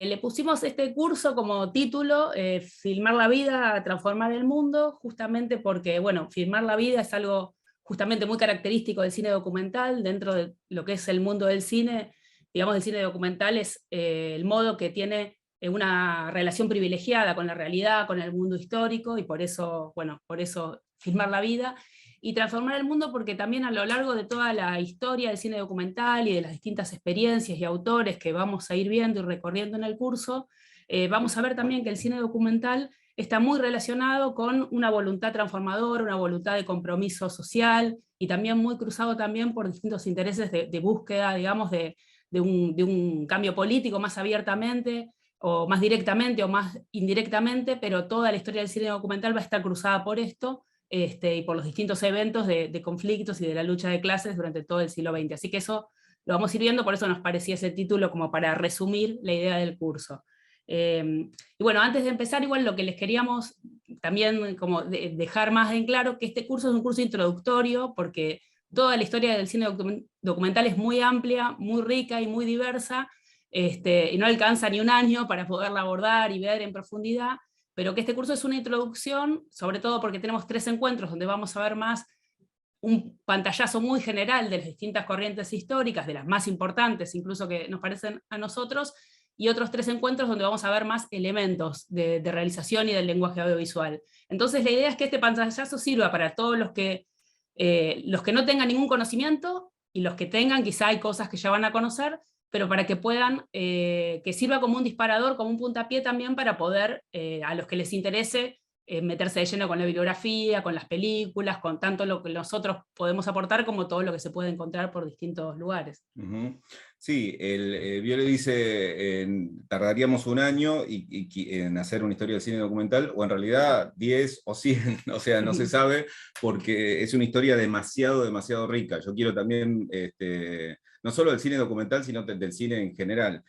Le pusimos este curso como título, Filmar la vida, transformar el mundo, justamente porque, bueno, filmar la vida es algo justamente muy característico del cine documental. Dentro de lo que es el mundo del cine, digamos, el cine documental es el modo que tiene una relación privilegiada con la realidad, con el mundo histórico, y por eso, bueno, por eso filmar la vida. Y transformar el mundo porque también a lo largo de toda la historia del cine documental y de las distintas experiencias y autores que vamos a ir viendo y recorriendo en el curso, vamos a ver también que el cine documental está muy relacionado con una voluntad transformadora, una voluntad de compromiso social, y también muy cruzado también por distintos intereses de búsqueda, digamos, de un cambio político más abiertamente, o más directamente o más indirectamente, pero toda la historia del cine documental va a estar cruzada por esto, y por los distintos eventos de conflictos y de la lucha de clases durante todo el siglo XX. Así que eso lo vamos a ir viendo, por eso nos parecía ese título como para resumir la idea del curso. Y bueno, antes de empezar, igual lo que les queríamos también como dejar más en claro, que este curso es un curso introductorio, porque toda la historia del cine documental es muy amplia, muy rica y muy diversa, y no alcanza ni un año para poderla abordar y ver en profundidad, pero que este curso es una introducción, sobre todo porque tenemos 3 encuentros donde vamos a ver más un pantallazo muy general de las distintas corrientes históricas, de las más importantes incluso que nos parecen a nosotros, y otros 3 encuentros donde vamos a ver más elementos de realización y del lenguaje audiovisual. Entonces la idea es que este pantallazo sirva para todos los que no tengan ningún conocimiento, y los que tengan, quizá hay cosas que ya van a conocer, pero para que puedan, que sirva como un disparador, como un puntapié también para poder, a los que les interese, meterse de lleno con la bibliografía, con las películas, con tanto lo que nosotros podemos aportar como todo lo que se puede encontrar por distintos lugares. Ujú. Sí, Viole dice, tardaríamos un año en hacer una historia del cine documental, o en realidad 10 o 100, o sea, no se sabe, porque es una historia demasiado rica. Yo quiero también, no solo del cine documental, sino del cine en general.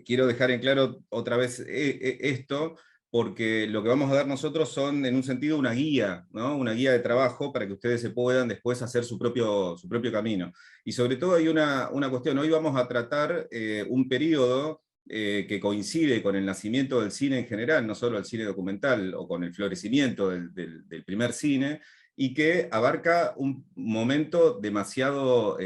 Quiero dejar en claro otra vez esto, porque lo que vamos a dar nosotros son, en un sentido, una guía, ¿no? Una guía de trabajo para que ustedes se puedan después hacer su propio camino. Y sobre todo hay una cuestión, hoy vamos a tratar un periodo que coincide con el nacimiento del cine en general, no solo el cine documental, o con el florecimiento del primer cine, y que abarca un momento demasiado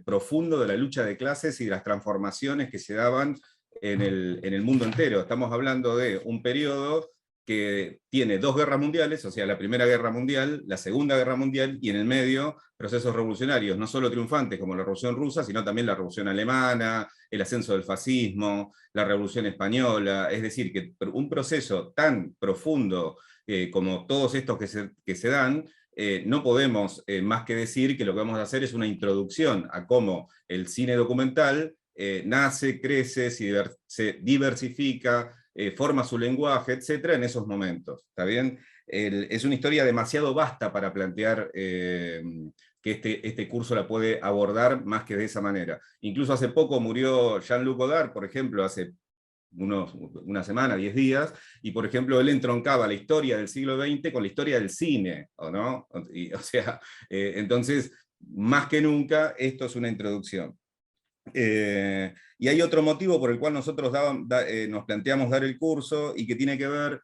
profundo de la lucha de clases y de las transformaciones que se daban en el mundo entero. Estamos hablando de un periodo que tiene 2 guerras mundiales, o sea, la Primera Guerra Mundial, la Segunda Guerra Mundial, y en el medio procesos revolucionarios, no solo triunfantes como la Revolución Rusa, sino también la Revolución Alemana, el ascenso del fascismo, la Revolución Española. Es decir, que un proceso tan profundo como todos estos que se dan, no podemos más que decir que lo que vamos a hacer es una introducción a cómo el cine documental nace, crece, se diversifica, forma su lenguaje, etcétera, en esos momentos. ¿Está bien? Es una historia demasiado vasta para plantear que este curso la puede abordar más que de esa manera. Incluso hace poco murió Jean-Luc Godard, por ejemplo, hace una semana, 10 días, y por ejemplo él entroncaba la historia del siglo XX con la historia del cine, ¿o no? O sea, entonces, más que nunca, esto es una introducción. Y hay otro motivo por el cual nosotros nos planteamos dar el curso, y que tiene que ver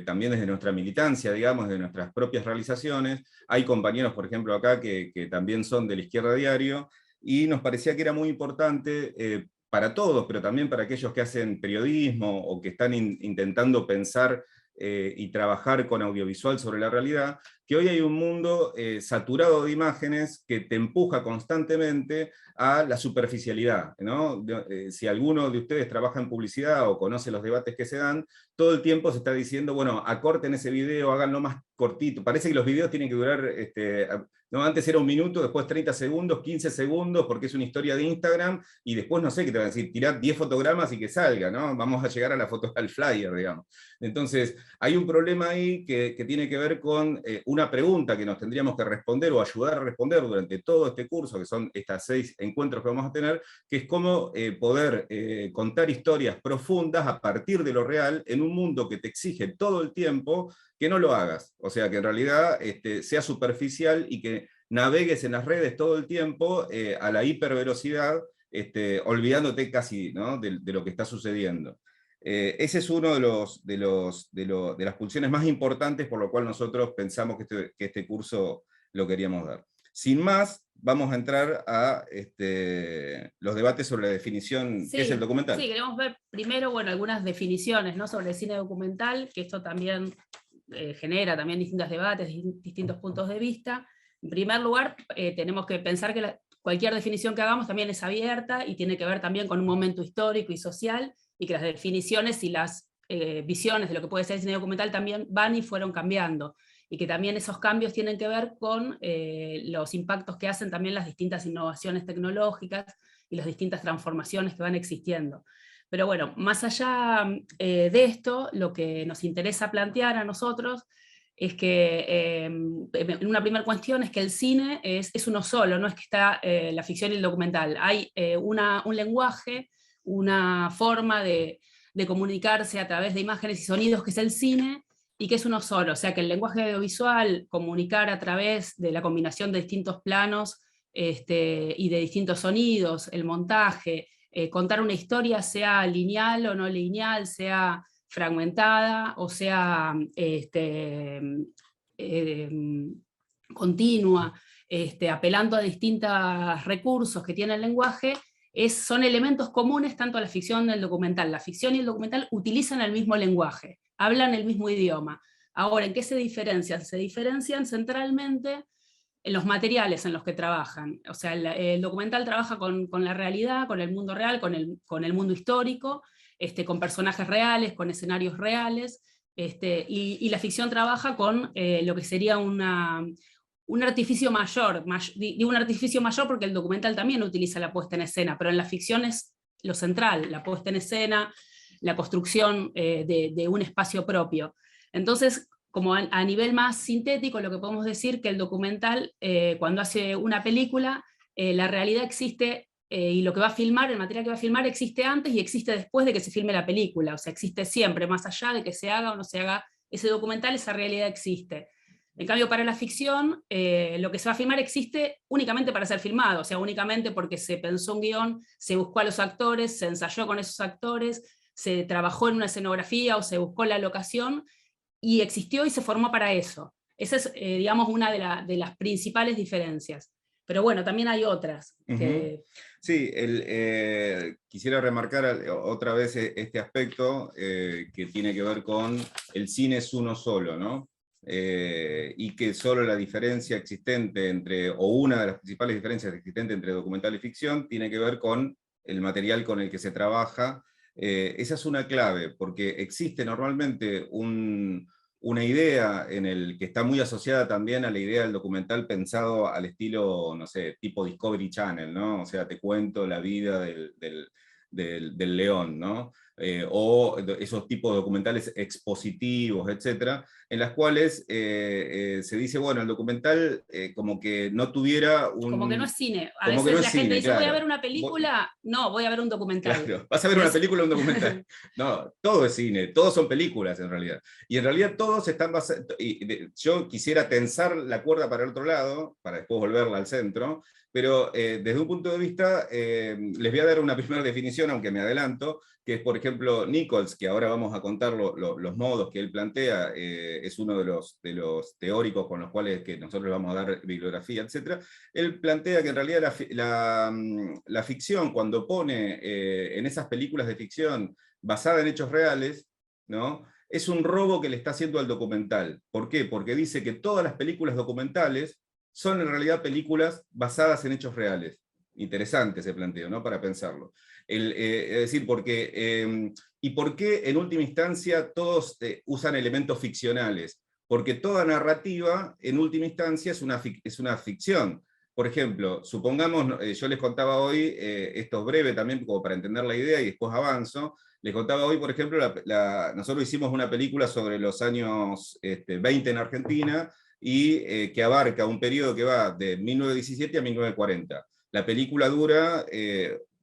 también desde nuestra militancia, digamos, de nuestras propias realizaciones. Hay compañeros, por ejemplo, acá que también son de la Izquierda Diario, y nos parecía que era muy importante para todos, pero también para aquellos que hacen periodismo o que están intentando pensar y trabajar con audiovisual sobre la realidad, que hoy hay un mundo saturado de imágenes que te empuja constantemente a la superficialidad, ¿no? Si alguno de ustedes trabaja en publicidad o conoce los debates que se dan, todo el tiempo se está diciendo, bueno, acorten ese video, háganlo más cortito. Parece que los videos tienen que durar, no, antes era 1 minuto, después 30 segundos, 15 segundos, porque es una historia de Instagram, y después no sé qué te van a decir, tirad 10 fotogramas y que salga, ¿no? Vamos a llegar a la foto, al flyer, digamos. Entonces, hay un problema ahí que tiene que ver con una pregunta que nos tendríamos que responder o ayudar a responder durante todo este curso, que son estas 6 encuentros que vamos a tener, que es cómo poder contar historias profundas a partir de lo real en un mundo que te exige todo el tiempo que no lo hagas. O sea, que en realidad sea superficial y que navegues en las redes todo el tiempo a la hipervelocidad, olvidándote casi, ¿no?, de lo que está sucediendo. Ese es uno de las pulsiones más importantes por lo cual nosotros pensamos que este curso lo queríamos dar. Sin más, vamos a entrar a los debates sobre la definición, Sí, ¿qué es el documental? sí, queremos ver primero, bueno, algunas definiciones, ¿no?, sobre el cine documental, que esto también genera también distintos debates, distintos puntos de vista. En primer lugar, tenemos que pensar que cualquier definición que hagamos también es abierta y tiene que ver también con un momento histórico y social, y que las definiciones y las visiones de lo que puede ser el cine documental también van y fueron cambiando, y que también esos cambios tienen que ver con los impactos que hacen también las distintas innovaciones tecnológicas y las distintas transformaciones que van existiendo. Pero bueno, más allá de esto, lo que nos interesa plantear a nosotros es que, una primera cuestión es que el cine es uno solo, no es que está la ficción y el documental. Hay un lenguaje, una forma de comunicarse a través de imágenes y sonidos que es el cine, y que es uno solo, o sea que el lenguaje audiovisual, comunicar a través de la combinación de distintos planos y de distintos sonidos, el montaje, contar una historia, sea lineal o no lineal, sea fragmentada o sea continua, apelando a distintos recursos que tiene el lenguaje, son elementos comunes tanto a la ficción como al documental. La ficción y el documental utilizan el mismo lenguaje, hablan el mismo idioma. Ahora, ¿en qué se diferencian? Se diferencian centralmente en los materiales en los que trabajan. O sea, el documental trabaja con la realidad, con el mundo real, con el mundo histórico, con personajes reales, con escenarios reales, y la ficción trabaja con lo que sería un artificio mayor, digo un artificio mayor porque el documental también utiliza la puesta en escena, pero en la ficción es lo central, la puesta en escena, la construcción de un espacio propio. Entonces, como a nivel más sintético, lo que podemos decir que el documental, cuando hace una película, la realidad existe y lo que va a filmar, el material que va a filmar existe antes y existe después de que se filme la película, o sea, existe siempre, más allá de que se haga o no se haga ese documental, esa realidad existe. En cambio, para la ficción, lo que se va a filmar existe únicamente para ser filmado, o sea, únicamente porque se pensó un guión, se buscó a los actores, se ensayó con esos actores, se trabajó en una escenografía o se buscó la locación, y existió y se formó para eso. Esa es, digamos, una de las principales diferencias. Pero bueno, también hay otras. Que... Sí, quisiera remarcar otra vez este aspecto que tiene que ver con el cine es uno solo, ¿no? Y que solo la diferencia existente o una de las principales diferencias existentes entre documental y ficción tiene que ver con el material con el que se trabaja. Esa es una clave, porque existe normalmente una idea que está muy asociada también a la idea del documental pensado al estilo, no sé, tipo Discovery Channel, ¿no? O sea, te cuento la vida del león, ¿no? O esos tipos de documentales expositivos, etcétera, en las cuales se dice, bueno, el documental como que no tuviera un... Como que no es cine. A como veces que no es la gente cine, dice, claro. voy a ver una película, no, voy a ver un documental. Claro, vas a ver una película o un documental. No, todo es cine, todos son películas en realidad. Y en realidad todos están basados... Yo quisiera tensar la cuerda para el otro lado, para después volverla al centro, pero desde un punto de vista, les voy a dar una primera definición, aunque me adelanto, que es, por ejemplo, Nichols, que ahora vamos a contar los modos que él plantea, es uno de los teóricos con los cuales que nosotros vamos a dar bibliografía, etc. Él plantea que en realidad la ficción, cuando pone en esas películas de ficción basadas en hechos reales, ¿no?, es un robo que le está haciendo al documental. ¿Por qué? Porque dice que todas las películas documentales son en realidad películas basadas en hechos reales. Interesante ese planteo, ¿no?, para pensarlo. Es decir, ¿y por qué en última instancia todos usan elementos ficcionales? Porque toda narrativa en última instancia es una ficción. Por ejemplo, supongamos, yo les contaba hoy, esto es breve también como para entender la idea y después avanzo, les contaba hoy, por ejemplo, nosotros hicimos una película sobre los años 20 en Argentina, y que abarca un periodo que va de 1917 a 1940. La película dura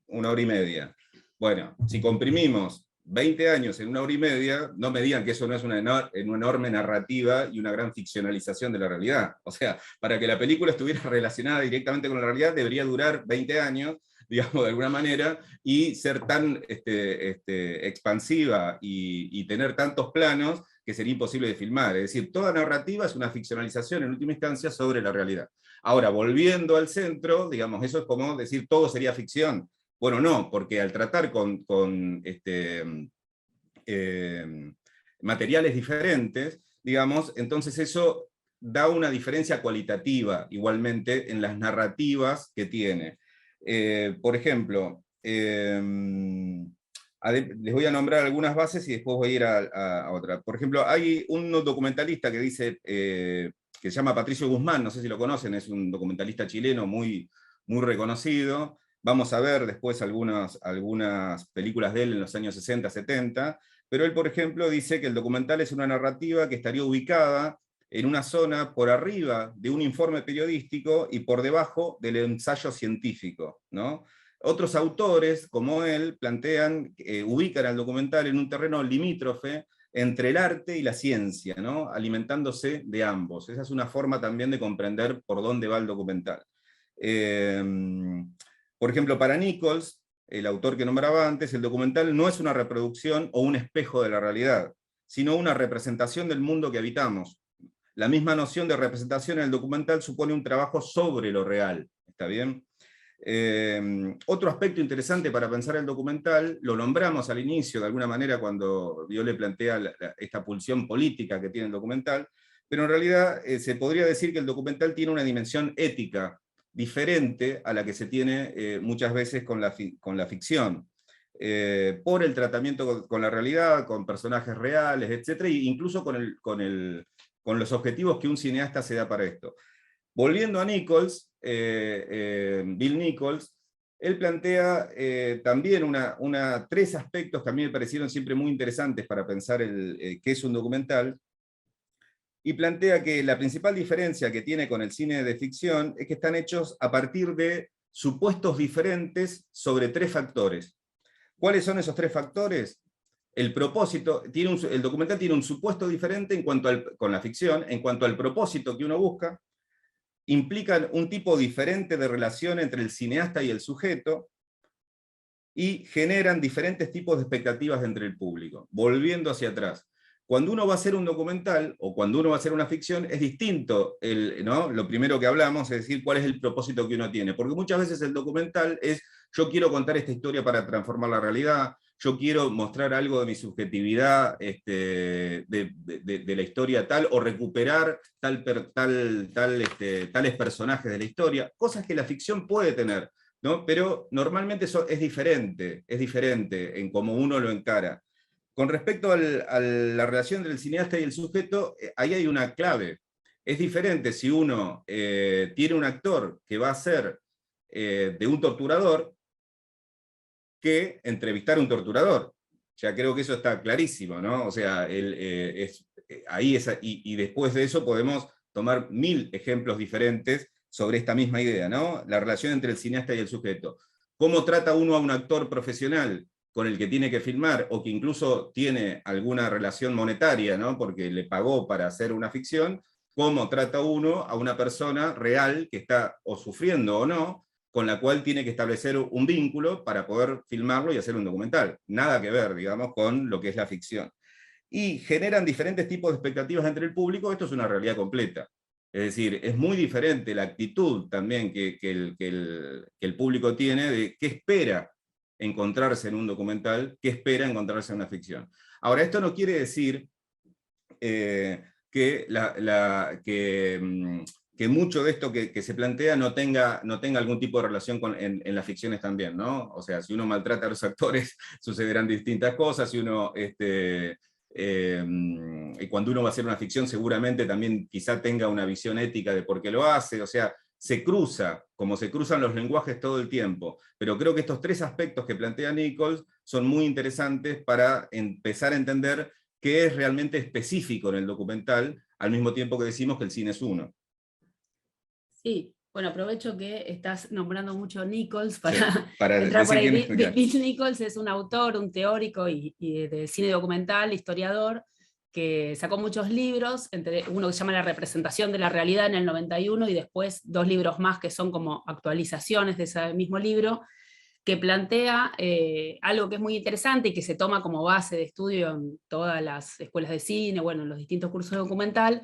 1 hora y media. Bueno, si comprimimos 20 años en 1 hora y media, no me digan que eso no es una enorme narrativa y una gran ficcionalización de la realidad. O sea, para que la película estuviera relacionada directamente con la realidad, debería durar 20 años, digamos, de alguna manera, y ser tan expansiva y tener tantos planos que sería imposible de filmar. Es decir, toda narrativa es una ficcionalización en última instancia sobre la realidad. Ahora, volviendo al centro, digamos, eso es como decir todo sería ficción. Bueno, no, porque al tratar con materiales diferentes, digamos, entonces eso da una diferencia cualitativa igualmente en las narrativas que tiene. Por ejemplo, les voy a nombrar algunas bases y después voy a ir a otra. Por ejemplo, hay un documentalista que dice, que se llama Patricio Guzmán, no sé si lo conocen, es un documentalista chileno muy reconocido. Vamos a ver después algunas películas de él en los años 60, 70, pero él, por ejemplo, dice que el documental es una narrativa que estaría ubicada en una zona por arriba de un informe periodístico y por debajo del ensayo científico, ¿no? Otros autores, como él, plantean, ubican al documental en un terreno limítrofe entre el arte y la ciencia, ¿no? Alimentándose de ambos. Esa es una forma también de comprender por dónde va el documental. Por ejemplo, para Nichols, el autor que nombraba antes, el documental no es una reproducción o un espejo de la realidad, sino una representación del mundo que habitamos. La misma noción de representación en el documental supone un trabajo sobre lo real, ¿está bien? Otro aspecto interesante para pensar el documental, lo nombramos al inicio de alguna manera cuando Viole plantea esta pulsión política que tiene el documental, pero en realidad se podría decir que el documental tiene una dimensión ética diferente a la que se tiene muchas veces con la ficción, por el tratamiento con la realidad, con personajes reales, etc., e incluso con los objetivos que un cineasta se da para esto. Volviendo a Nichols, Bill Nichols, él plantea también tres aspectos que a mí me parecieron siempre muy interesantes para pensar qué es un documental, y plantea que la principal diferencia que tiene con el cine de ficción es que están hechos a partir de supuestos diferentes sobre tres factores. ¿Cuáles son esos tres factores? El propósito, el documental tiene un supuesto diferente con la ficción, en cuanto al propósito que uno busca, implican un tipo diferente de relación entre el cineasta y el sujeto, y generan diferentes tipos de expectativas entre el público. Volviendo hacia atrás, cuando uno va a hacer un documental, o cuando uno va a hacer una ficción, es distinto, ¿no? Lo primero que hablamos es decir cuál es el propósito que uno tiene, porque muchas veces el documental es, yo quiero contar esta historia para transformar la realidad, yo quiero mostrar algo de mi subjetividad de la historia tal, o recuperar tales personajes de la historia, cosas que la ficción puede tener, ¿no? Pero normalmente eso es diferente en cómo uno lo encara. Con respecto a la relación entre el cineasta y el sujeto, ahí hay una clave. Es diferente si uno tiene un actor que va a ser de un torturador, que entrevistar a un torturador. Ya creo que eso está clarísimo, ¿no? O sea, y después de eso podemos tomar 1000 ejemplos diferentes sobre esta misma idea, ¿no? La relación entre el cineasta y el sujeto. ¿Cómo trata uno a un actor profesional con el que tiene que filmar, o que incluso tiene alguna relación monetaria, ¿no? Porque le pagó para hacer una ficción? ¿Cómo trata uno a una persona real que está o sufriendo o no, con la cual tiene que establecer un vínculo para poder filmarlo y hacer un documental? Nada que ver, digamos, con lo que es la ficción. Y generan diferentes tipos de expectativas entre el público. Esto es una realidad completa. Es decir, es muy diferente la actitud también que el público tiene de qué espera encontrarse en un documental, qué espera encontrarse en una ficción. Ahora, esto no quiere decir que mucho de esto que se plantea no tenga algún tipo de relación en las ficciones también, ¿no? O sea, si uno maltrata a los actores, sucederán distintas cosas. Si uno, y cuando uno va a hacer una ficción, seguramente también quizá tenga una visión ética de por qué lo hace. O sea, se cruza, como se cruzan los lenguajes todo el tiempo. Pero creo que estos tres aspectos que plantea Nichols son muy interesantes para empezar a entender qué es realmente específico en el documental, al mismo tiempo que decimos que el cine es uno. Sí, bueno, aprovecho que estás nombrando mucho a Nichols para entrar por ahí. Bill Nichols es un autor, un teórico y de cine documental, historiador, que sacó muchos libros, entre uno que se llama La representación de la realidad en el 91, y después 2 libros más que son como actualizaciones de ese mismo libro. que plantea algo que es muy interesante y que se toma como base de estudio en todas las escuelas de cine, bueno, en los distintos cursos de documental,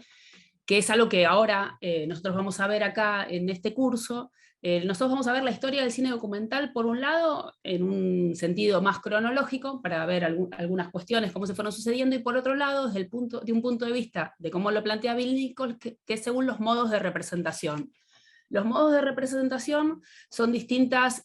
que es algo que ahora nosotros vamos a ver acá en este curso. Nosotros vamos a ver la historia del cine documental, por un lado, en un sentido más cronológico, para ver algunas cuestiones, cómo se fueron sucediendo, y por otro lado, desde de un punto de vista de cómo lo plantea Bill Nichols, que es según los modos de representación. Los modos de representación son distintos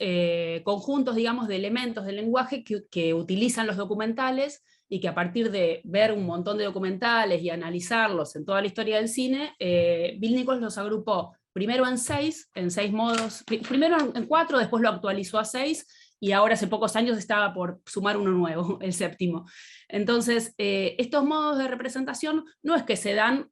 conjuntos, digamos, de elementos del lenguaje que utilizan los documentales, y que a partir de ver un montón de documentales y analizarlos en toda la historia del cine, Bill Nichols los agrupó primero en seis modos, primero en 4, después lo actualizó a 6, y ahora hace pocos años estaba por sumar uno nuevo, el 7º. Entonces, estos modos de representación no es que se dan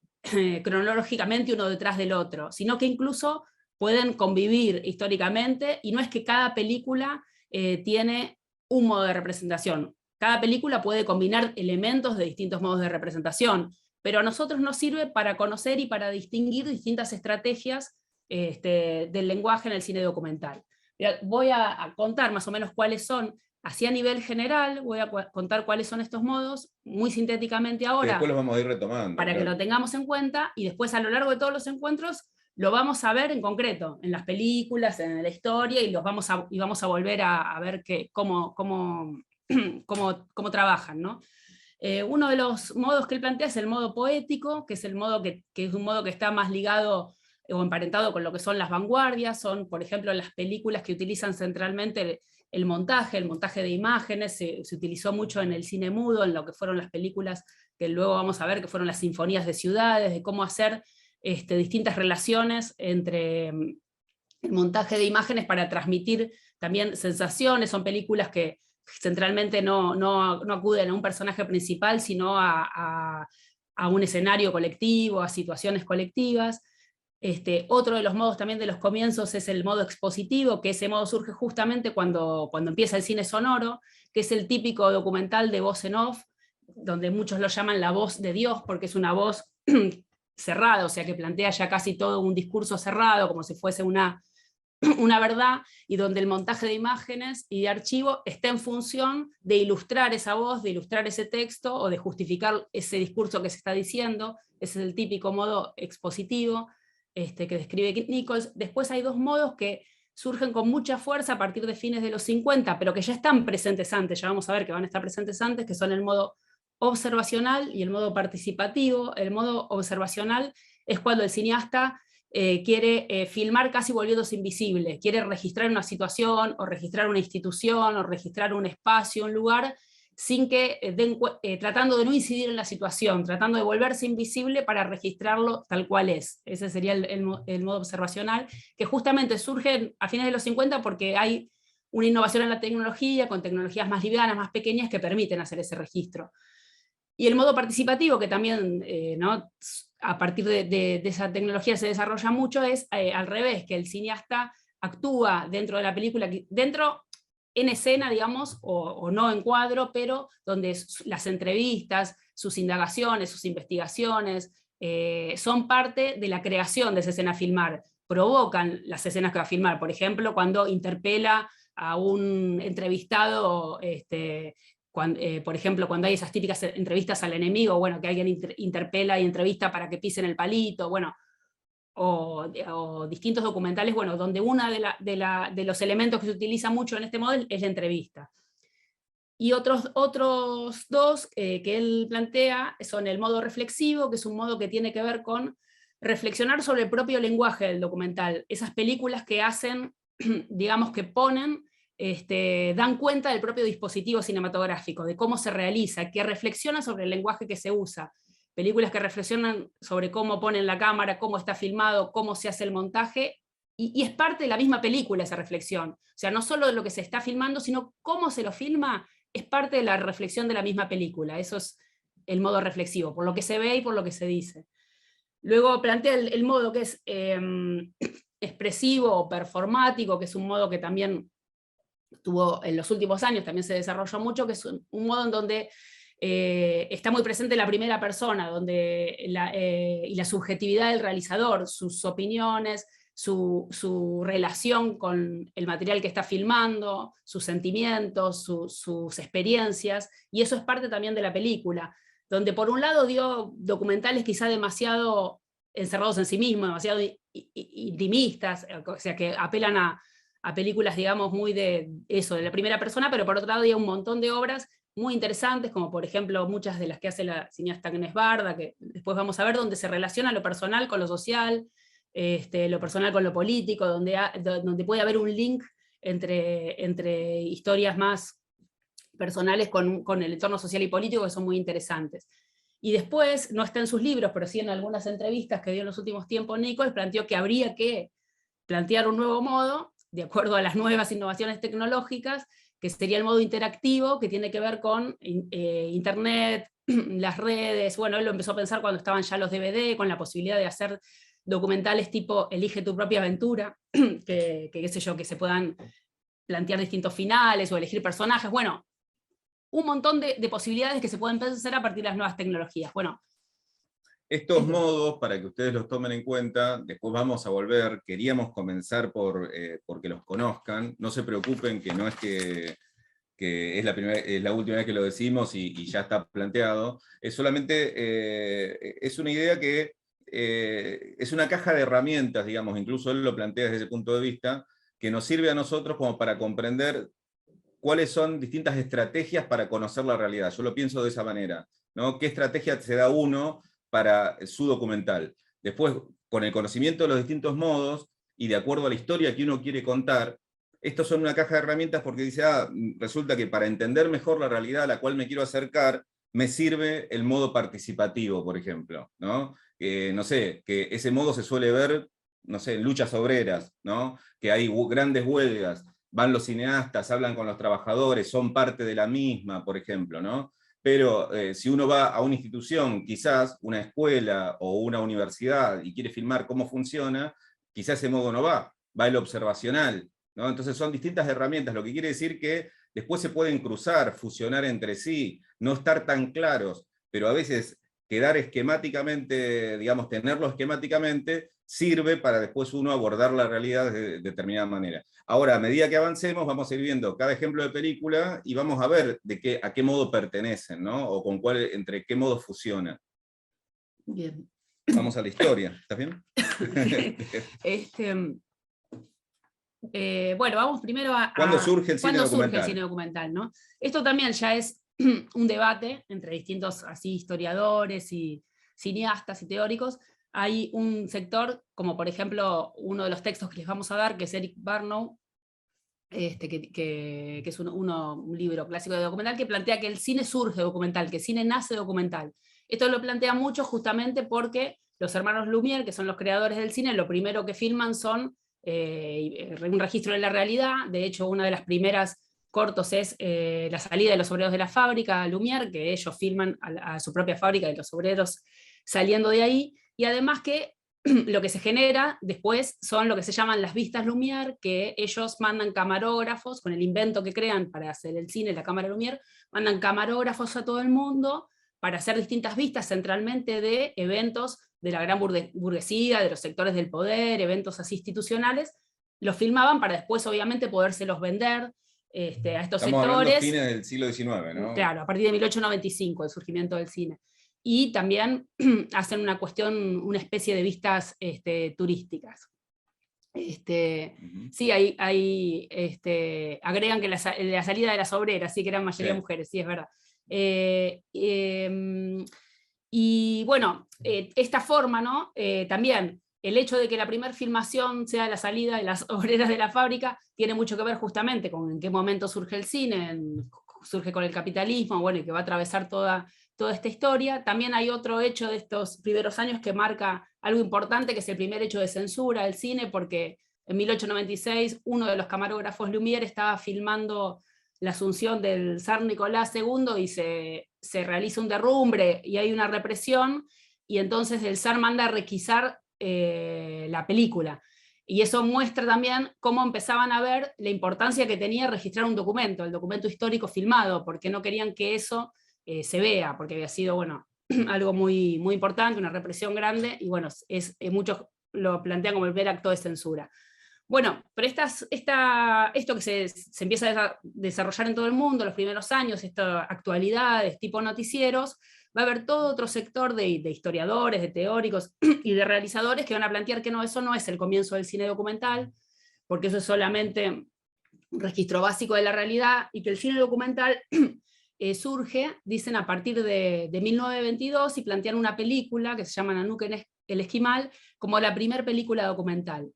cronológicamente uno detrás del otro, sino que incluso pueden convivir históricamente, y no es que cada película tiene un modo de representación. Cada película puede combinar elementos de distintos modos de representación, pero a nosotros nos sirve para conocer y para distinguir distintas estrategias del lenguaje en el cine documental. Voy a contar más o menos cuáles son, así a nivel general, voy a contar cuáles son estos modos, muy sintéticamente ahora, y después los vamos a ir retomando, para que lo tengamos en cuenta, y después a lo largo de todos los encuentros lo vamos a ver en concreto, en las películas, en la historia, y vamos a volver a ver cómo trabajan, ¿no? Uno de los modos que él plantea es el modo poético, que es el modo que es un modo que está más ligado o emparentado con lo que son las vanguardias. Son, por ejemplo, las películas que utilizan centralmente el montaje de imágenes. Se utilizó mucho en el cine mudo, en lo que fueron las películas que luego vamos a ver, que fueron las sinfonías de ciudades, de cómo hacer distintas relaciones entre el montaje de imágenes para transmitir también sensaciones. Son películas que centralmente no acuden a un personaje principal, sino a un escenario colectivo, a situaciones colectivas. Otro de los modos también de los comienzos es el modo expositivo, que ese modo surge justamente cuando empieza el cine sonoro, que es el típico documental de voz en off, donde muchos lo llaman la voz de Dios, porque es una voz cerrada, o sea que plantea ya casi todo un discurso cerrado, como si fuese una verdad, y donde el montaje de imágenes y de archivo está en función de ilustrar esa voz, de ilustrar ese texto, o de justificar ese discurso que se está diciendo. Ese es el típico modo expositivo que describe Nichols. Después hay dos modos que surgen con mucha fuerza a partir de fines de los 50, pero que ya están presentes antes, ya vamos a ver que van a estar presentes antes, que son el modo observacional y el modo participativo. El modo observacional es cuando el cineasta quiere filmar casi volviéndose invisible, quiere registrar una situación, o registrar una institución, o registrar un espacio, un lugar, sin que tratando de no incidir en la situación, tratando de volverse invisible para registrarlo tal cual es. Ese sería el modo observacional, que justamente surge a fines de los 50 porque hay una innovación en la tecnología, con tecnologías más livianas, más pequeñas, que permiten hacer ese registro. Y el modo participativo, que también a partir de esa tecnología se desarrolla mucho, es al revés, que el cineasta actúa dentro de la película, dentro en escena, digamos, o no en cuadro, pero donde las entrevistas, sus indagaciones, sus investigaciones, son parte de la creación de esa escena a filmar, provocan las escenas que va a filmar. Por ejemplo, cuando interpela a un entrevistado, por ejemplo, cuando hay esas típicas entrevistas al enemigo, bueno, que alguien interpela y entrevista para que pisen el palito, bueno, o distintos documentales, bueno, donde uno de los elementos que se utiliza mucho en este modelo es la entrevista. Y otros dos que él plantea son el modo reflexivo, que es un modo que tiene que ver con reflexionar sobre el propio lenguaje del documental. Esas películas que hacen, digamos, que ponen, dan cuenta del propio dispositivo cinematográfico, de cómo se realiza, que reflexiona sobre el lenguaje que se usa. Películas que reflexionan sobre cómo ponen la cámara, cómo está filmado, cómo se hace el montaje, y es parte de la misma película esa reflexión. O sea, no solo de lo que se está filmando, sino cómo se lo filma, es parte de la reflexión de la misma película. Eso es el modo reflexivo, por lo que se ve y por lo que se dice. Luego plantea el modo que es expresivo o performático, que es un modo que también tuvo en los últimos años, también se desarrolló mucho, que es un modo en donde está muy presente la primera persona, donde y la subjetividad del realizador, sus opiniones, su relación con el material que está filmando, sus sentimientos, sus experiencias, y eso es parte también de la película, donde por un lado dio documentales quizá demasiado encerrados en sí mismos, demasiado intimistas, o sea, que apelan a películas, digamos, muy de eso, de la primera persona, pero por otro lado dio un montón de obras muy interesantes, como por ejemplo muchas de las que hace la cineasta Agnes Barda, que después vamos a ver, donde se relaciona lo personal con lo social, lo personal con lo político, donde puede haber un link entre historias más personales con el entorno social y político, que son muy interesantes. Y después, no está en sus libros, pero sí en algunas entrevistas que dio en los últimos tiempos Nichols, planteó que habría que plantear un nuevo modo, de acuerdo a las nuevas innovaciones tecnológicas, que sería el modo interactivo, que tiene que ver con Internet, las redes. Bueno, él lo empezó a pensar cuando estaban ya los DVD, con la posibilidad de hacer documentales tipo Elige tu propia aventura, que qué sé yo, que se puedan plantear distintos finales o elegir personajes. Bueno, un montón de posibilidades que se pueden pensar a partir de las nuevas tecnologías. Bueno, estos modos, para que ustedes los tomen en cuenta, después vamos a volver, queríamos comenzar porque los conozcan, no se preocupen que no es que es la última vez que lo decimos y ya está planteado, es solamente, es una idea que es una caja de herramientas, digamos, incluso él lo plantea desde ese punto de vista, que nos sirve a nosotros como para comprender cuáles son distintas estrategias para conocer la realidad. Yo lo pienso de esa manera, ¿no? ¿Qué estrategia se da uno para su documental? Después, con el conocimiento de los distintos modos y de acuerdo a la historia que uno quiere contar, estos son una caja de herramientas porque dice, resulta que para entender mejor la realidad a la cual me quiero acercar, me sirve el modo participativo, por ejemplo, ¿no? No sé, que ese modo se suele ver, no sé, en luchas obreras, ¿no? Que hay grandes huelgas, van los cineastas, hablan con los trabajadores, son parte de la misma, por ejemplo, ¿no? Pero si uno va a una institución, quizás una escuela o una universidad, y quiere filmar cómo funciona, quizás ese modo no va el observacional, ¿no? Entonces son distintas herramientas, lo que quiere decir que después se pueden cruzar, fusionar entre sí, no estar tan claros, pero a veces quedar esquemáticamente, digamos, tenerlo esquemáticamente, sirve para después uno abordar la realidad de determinada manera. Ahora, a medida que avancemos, vamos a ir viendo cada ejemplo de película y vamos a ver a qué modo pertenecen, ¿no? O entre qué modos fusionan. bien. Vamos a la historia, ¿estás bien? Bueno, vamos primero a ¿Cuándo surge el cine ¿cuándo documental? Surge el cine documental, ¿no? Esto también ya es un debate entre distintos así, historiadores y cineastas y teóricos. Hay un sector, como por ejemplo uno de los textos que les vamos a dar, que es Eric Barnow, que es un libro clásico de documental, que plantea que el cine surge documental, que el cine nace documental. Esto lo plantea mucho justamente porque los hermanos Lumière, que son los creadores del cine, lo primero que filman son un registro de la realidad. De hecho, una de las primeras cortos es la salida de los obreros de la fábrica Lumière, que ellos filman a su propia fábrica y los obreros saliendo de ahí, y además que lo que se genera después son lo que se llaman las vistas Lumière, que ellos mandan camarógrafos, con el invento que crean para hacer el cine, la cámara Lumière, mandan camarógrafos a todo el mundo para hacer distintas vistas, centralmente de eventos de la gran burguesía, de los sectores del poder, eventos así institucionales. Los filmaban para después, obviamente, podérselos vender a estos Estamos sectores. hablando de fines del siglo XIX, ¿no? Claro, a partir de 1895, el surgimiento del cine. Y también hacen una especie de vistas turísticas. Sí, agregan que la salida de las obreras, sí, que eran mayoría mujeres, sí, es verdad. Y bueno, esta forma, ¿no? También el hecho de que la primera filmación sea la salida de las obreras de la fábrica tiene mucho que ver justamente con en qué momento surge el cine, surge con el capitalismo, bueno, y que va a atravesar toda esta historia. También hay otro hecho de estos primeros años que marca algo importante, que es el primer hecho de censura del cine, porque en 1896 uno de los camarógrafos Lumière estaba filmando la asunción del zar Nicolás II y se realiza un derrumbe y hay una represión, y entonces el zar manda a requisar la película. Y eso muestra también cómo empezaban a ver la importancia que tenía registrar un documento, el documento histórico filmado, porque no querían que eso se vea, porque había sido, bueno, algo muy, muy importante, una represión grande, y bueno, muchos lo plantean como el primer acto de censura. Bueno, pero esto que se empieza a desarrollar en todo el mundo, los primeros años, estas actualidades, tipo noticieros, va a haber todo otro sector de historiadores, de teóricos y de realizadores que van a plantear que no, eso no es el comienzo del cine documental, porque eso es solamente un registro básico de la realidad, y que el cine documental surge, dicen, a partir de 1922, y plantean una película que se llama Nanook el Esquimal como la primera película documental.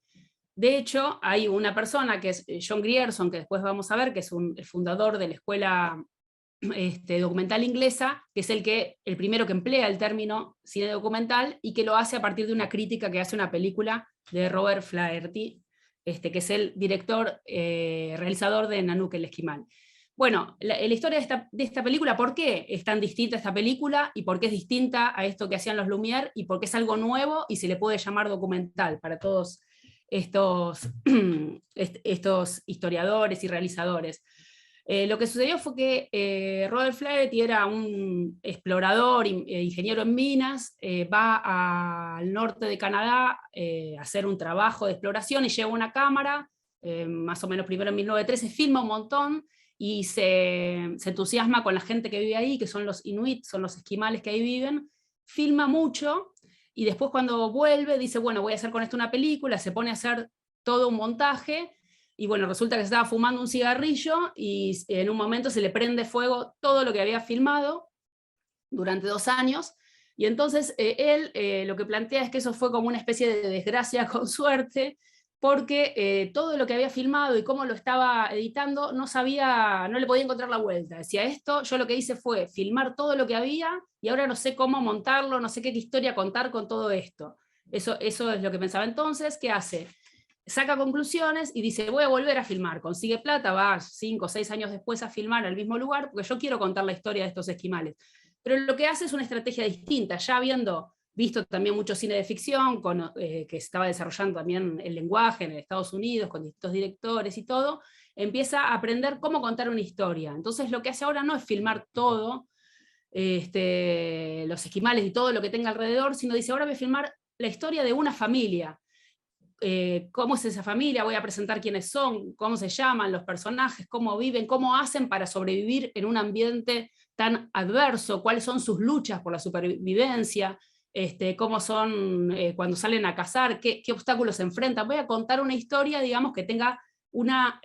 De hecho, hay una persona que es John Grierson, que después vamos a ver, que es el fundador de la escuela documental inglesa, que es el primero que emplea el término cine documental, y que lo hace a partir de una crítica que hace una película de Robert Flaherty, que es el director, realizador de Nanook el Esquimal. Bueno, la historia de esta película, ¿por qué es tan distinta esta película? ¿Y por qué es distinta a esto que hacían los Lumière? ¿Y por qué es algo nuevo y se le puede llamar documental para todos estos historiadores y realizadores? Lo que sucedió fue que Robert Flaherty era un explorador, ingeniero en minas, va al norte de Canadá a hacer un trabajo de exploración y lleva una cámara, más o menos primero en 1913, filma un montón y se entusiasma con la gente que vive ahí, que son los inuit, son los esquimales que ahí viven, filma mucho, y después cuando vuelve dice, bueno, voy a hacer con esto una película, se pone a hacer todo un montaje, y bueno, resulta que se estaba fumando un cigarrillo y en un momento se le prende fuego todo lo que había filmado durante 2 años, y entonces él lo que plantea es que eso fue como una especie de desgracia con suerte, porque todo lo que había filmado y cómo lo estaba editando no le podía encontrar la vuelta. Decía, esto yo lo que hice fue filmar todo lo que había y ahora no sé cómo montarlo, no sé qué historia contar con todo esto. Eso es lo que pensaba entonces. ¿Qué hace? Saca conclusiones y dice, voy a volver a filmar. Consigue plata, va 5 o 6 años después a filmar al mismo lugar, porque yo quiero contar la historia de estos esquimales. Pero lo que hace es una estrategia distinta, ya habiendo visto también mucho cine de ficción, que estaba desarrollando también el lenguaje en Estados Unidos, con distintos directores y todo, empieza a aprender cómo contar una historia. Entonces lo que hace ahora no es filmar todo, los esquimales y todo lo que tenga alrededor, sino dice, ahora voy a filmar la historia de una familia. Cómo es esa familia, voy a presentar quiénes son, cómo se llaman los personajes, cómo viven, cómo hacen para sobrevivir en un ambiente tan adverso, cuáles son sus luchas por la supervivencia, cómo son cuando salen a cazar, qué obstáculos se enfrentan. Voy a contar una historia, digamos, que tenga una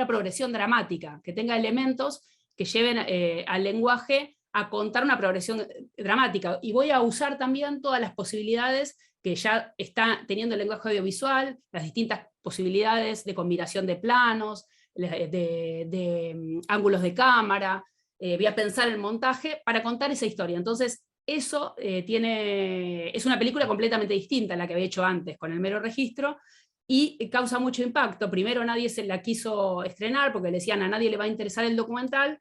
progresión dramática, que tenga elementos que lleven al lenguaje a contar una progresión dramática. Y voy a usar también todas las posibilidades que ya está teniendo el lenguaje audiovisual, las distintas posibilidades de combinación de planos, de ángulos de cámara. Voy a pensar el montaje para contar esa historia. Entonces, eso es una película completamente distinta a la que había hecho antes, con el mero registro, y causa mucho impacto. Primero nadie se la quiso estrenar, porque le decían a nadie le va a interesar el documental,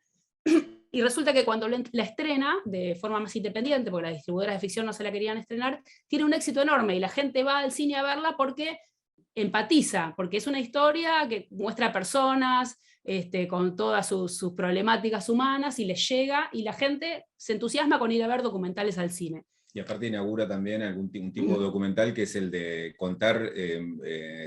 y resulta que cuando la estrena de forma más independiente, porque las distribuidoras de ficción no se la querían estrenar, tiene un éxito enorme, y la gente va al cine a verla porque empatiza, porque es una historia que muestra personas con todas sus problemáticas humanas, y les llega, y la gente se entusiasma con ir a ver documentales al cine. Y aparte inaugura también un tipo de documental que es el de contar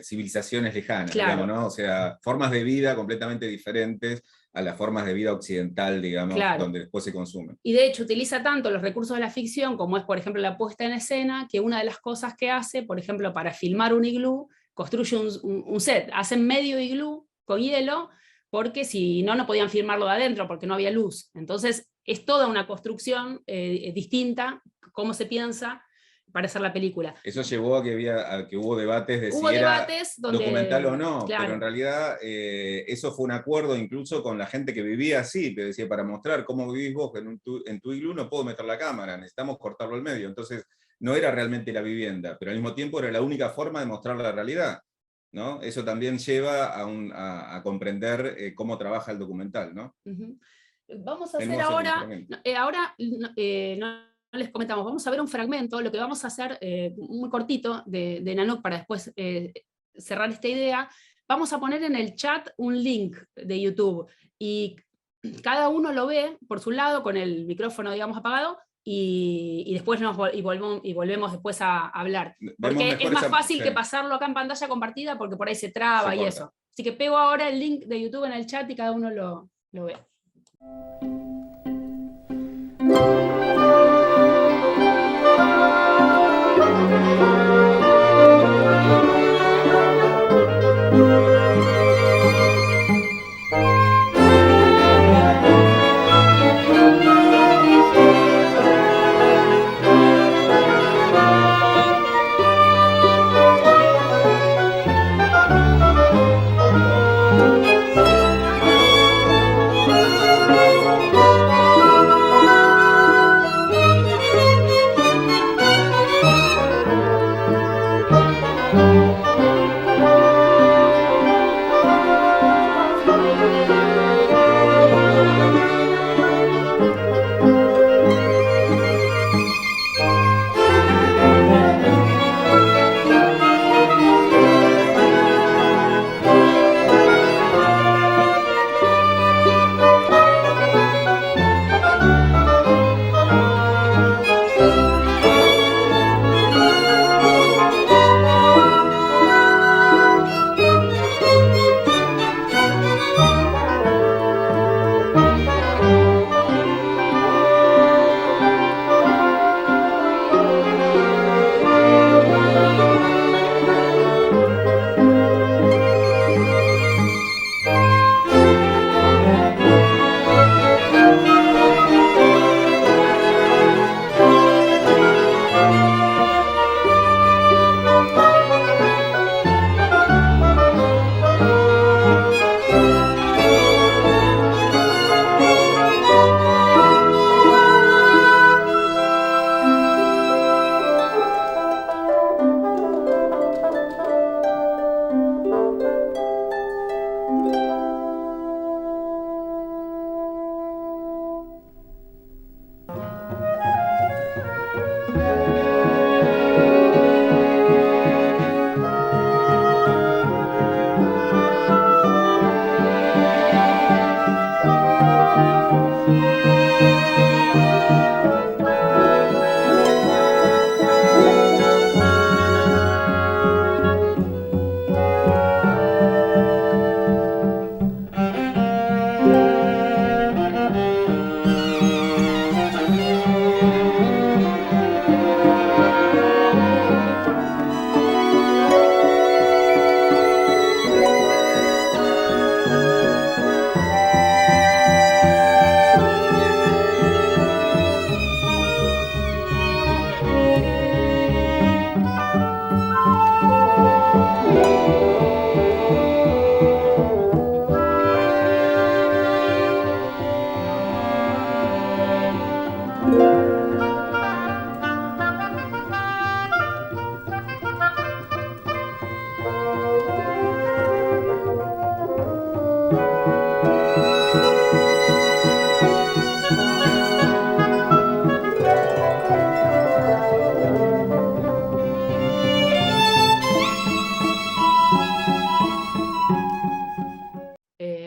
civilizaciones lejanas, claro, digamos, ¿no? O sea, formas de vida completamente diferentes a las formas de vida occidental, digamos, claro, donde después se consumen. Y de hecho utiliza tanto los recursos de la ficción, como es por ejemplo la puesta en escena, que una de las cosas que hace, por ejemplo, para filmar un iglú, construye un set, hacen medio iglú con hielo, porque si no, no podían filmarlo de adentro, porque no había luz. Entonces es toda una construcción distinta, cómo se piensa para hacer la película. Eso llevó a que hubo debates de Hubo si era debates donde, documental o no, claro, pero en realidad eso fue un acuerdo incluso con la gente que vivía así, que decía, para mostrar cómo vivís vos en tu iglú no puedo meter la cámara, necesitamos cortarlo al medio. Entonces no era realmente la vivienda, pero al mismo tiempo era la única forma de mostrar la realidad, ¿no? Eso también lleva a comprender cómo trabaja el documental, ¿no? Uh-huh. Vamos a hacer ahora, no les comentamos, vamos a ver un fragmento, lo que vamos a hacer muy cortito de Nanook para después cerrar esta idea. Vamos a poner en el chat un link de YouTube y cada uno lo ve por su lado con el micrófono, digamos, apagado, y después volvemos después a hablar. Porque es más fácil que pasarlo acá en pantalla compartida, porque por ahí se traba y eso. Así que pego ahora el link de YouTube en el chat y cada uno lo ve.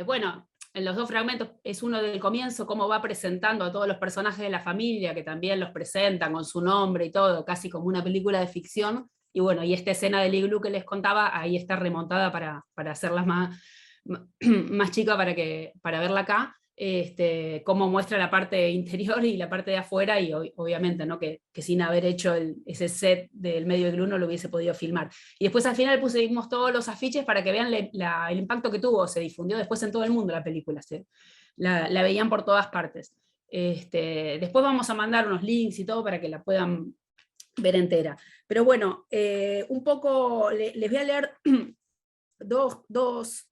Bueno, en los dos fragmentos es uno del comienzo, cómo va presentando a todos los personajes de la familia, que también los presentan con su nombre y todo, casi como una película de ficción. Y bueno, y esta escena del iglú que les contaba, ahí está remontada para hacerlas más chica para verla acá, cómo muestra la parte interior y la parte de afuera, y obviamente, ¿no? que sin haber hecho ese set del medio iglú no lo hubiese podido filmar. Y después al final pusimos todos los afiches para que vean el impacto que tuvo. Se difundió después en todo el mundo la película, la veían por todas partes. Después vamos a mandar unos links y todo para que la puedan ver entera. Pero bueno, un poco les voy a leer dos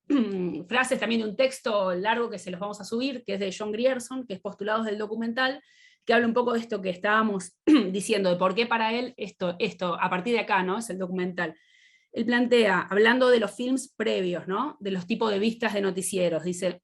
frases también de un texto largo que se los vamos a subir, que es de John Grierson, que es Postulados del Documental, que habla un poco de esto que estábamos diciendo, de por qué para él esto a partir de acá, ¿no? Es el documental. Él plantea, hablando de los films previos, ¿no? De los tipos de vistas de noticieros, dice,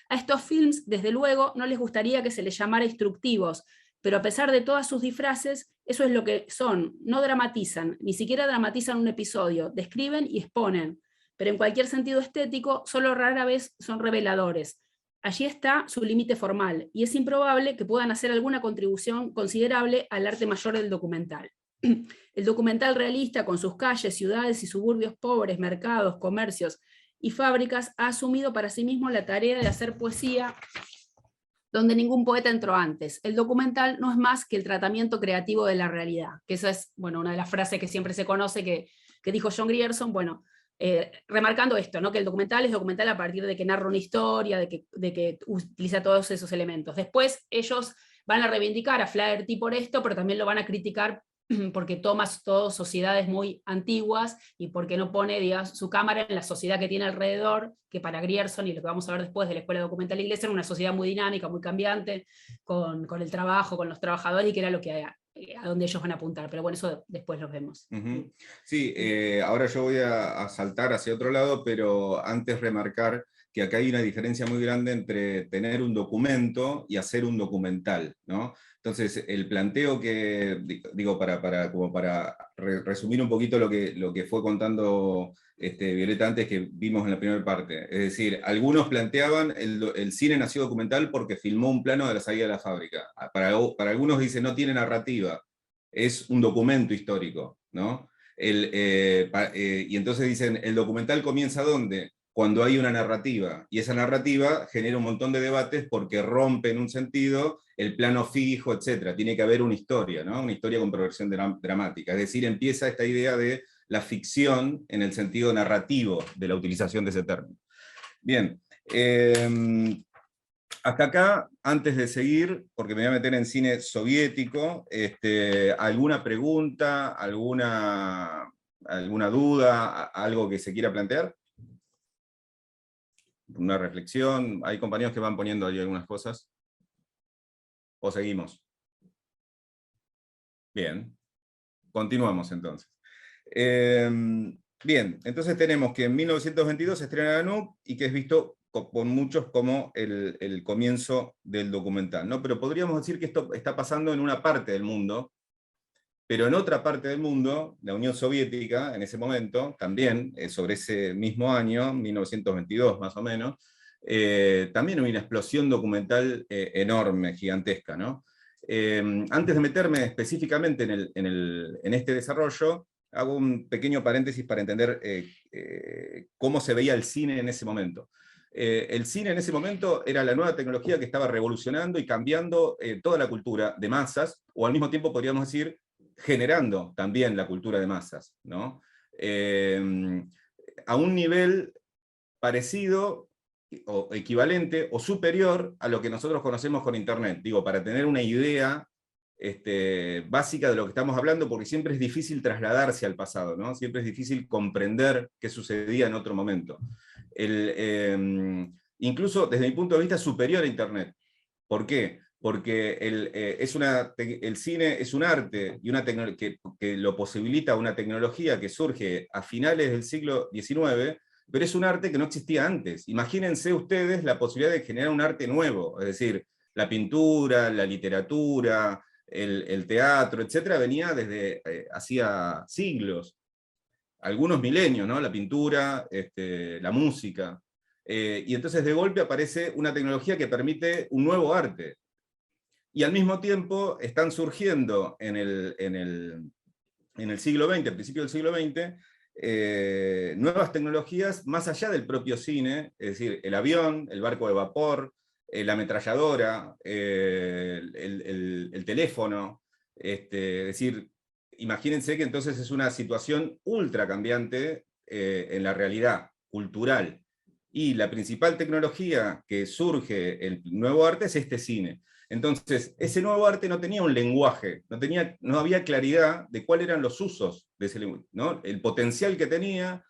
a estos films, desde luego, no les gustaría que se les llamara instructivos, pero a pesar de todas sus disfraces, eso es lo que son, no dramatizan, ni siquiera dramatizan un episodio, describen y exponen, pero en cualquier sentido estético, solo rara vez son reveladores. allí está su límite formal, y es improbable que puedan hacer alguna contribución considerable al arte mayor del documental. El documental realista, con sus calles, ciudades y suburbios pobres, mercados, comercios y fábricas, ha asumido para sí mismo la tarea de hacer poesía donde ningún poeta entró antes. El documental no es más que el tratamiento creativo de la realidad, que esa es, bueno, una de las frases que siempre se conoce que dijo John Grierson, bueno, remarcando esto, ¿no? Que el documental es documental a partir de que narra una historia, de que utiliza todos esos elementos. Después ellos van a reivindicar a Flaherty por esto, pero también lo van a criticar porque toma todas sociedades muy antiguas y porque no pone, digamos, su cámara en la sociedad que tiene alrededor, que para Grierson, y lo que vamos a ver después de la Escuela Documental Inglesa, era una sociedad muy dinámica, muy cambiante, con el trabajo, con los trabajadores, y que era lo que a donde ellos van a apuntar. Pero bueno, eso después lo vemos. Sí, ahora yo voy a saltar hacia otro lado, pero antes remarcar que acá hay una diferencia muy grande entre tener un documento y hacer un documental, ¿no? Entonces, el planteo que, digo, como para resumir un poquito lo que fue contando Violeta antes, que vimos en la primera parte. Es decir, algunos planteaban el cine nació documental porque filmó un plano de la salida de la fábrica. Para algunos dicen no tiene narrativa, es un documento histórico, ¿no? Y entonces dicen, ¿el documental comienza dónde? Cuando hay una narrativa, y esa narrativa genera un montón de debates porque rompe en un sentido el plano fijo, etc. Tiene que haber una historia, ¿no? Una historia con progresión dramática. Es decir, empieza esta idea de la ficción en el sentido narrativo de la utilización de ese término. Bien, hasta acá, antes de seguir, porque me voy a meter en cine soviético, ¿alguna pregunta, alguna duda, algo que se quiera plantear? Una reflexión. Hay compañeros que van poniendo ahí algunas cosas. ¿O seguimos? Bien. Continuamos entonces. Bien, entonces tenemos que en 1922 se estrena Danube y que es visto por muchos como el comienzo del documental, ¿no? Pero podríamos decir que esto está pasando en una parte del mundo, pero en otra parte del mundo, la Unión Soviética, en ese momento, también, sobre ese mismo año, 1922 más o menos, también hubo una explosión documental enorme, gigantesca, ¿no? Antes de meterme específicamente en este desarrollo, hago un pequeño paréntesis para entender cómo se veía el cine en ese momento. El cine en ese momento era la nueva tecnología que estaba revolucionando y cambiando toda la cultura de masas, o al mismo tiempo podríamos decir, generando también la cultura de masas, ¿no? A un nivel parecido o equivalente o superior a lo que nosotros conocemos con Internet. Digo, para tener una idea básica de lo que estamos hablando, porque siempre es difícil trasladarse al pasado, ¿no? Siempre es difícil comprender qué sucedía en otro momento. Incluso desde mi punto de vista superior a Internet. ¿Por qué? Porque el cine es un arte y que lo posibilita una tecnología que surge a finales del siglo XIX, pero es un arte que no existía antes. Imagínense ustedes la posibilidad de generar un arte nuevo, es decir, la pintura, la literatura, el teatro, etc., venía desde hacía siglos, algunos milenios, ¿no? La pintura, la música. Y entonces de golpe aparece una tecnología que permite un nuevo arte. Y al mismo tiempo están surgiendo en el siglo XX, al principio del siglo XX, nuevas tecnologías más allá del propio cine, es decir, el avión, el barco de vapor, la ametralladora, el teléfono, es decir, imagínense que entonces es una situación ultra cambiante en la realidad cultural. Y la principal tecnología que surge el nuevo arte es este cine. Entonces, ese nuevo arte no tenía un lenguaje, no había claridad de cuáles eran los usos de ese lenguaje, ¿no? El potencial que tenía,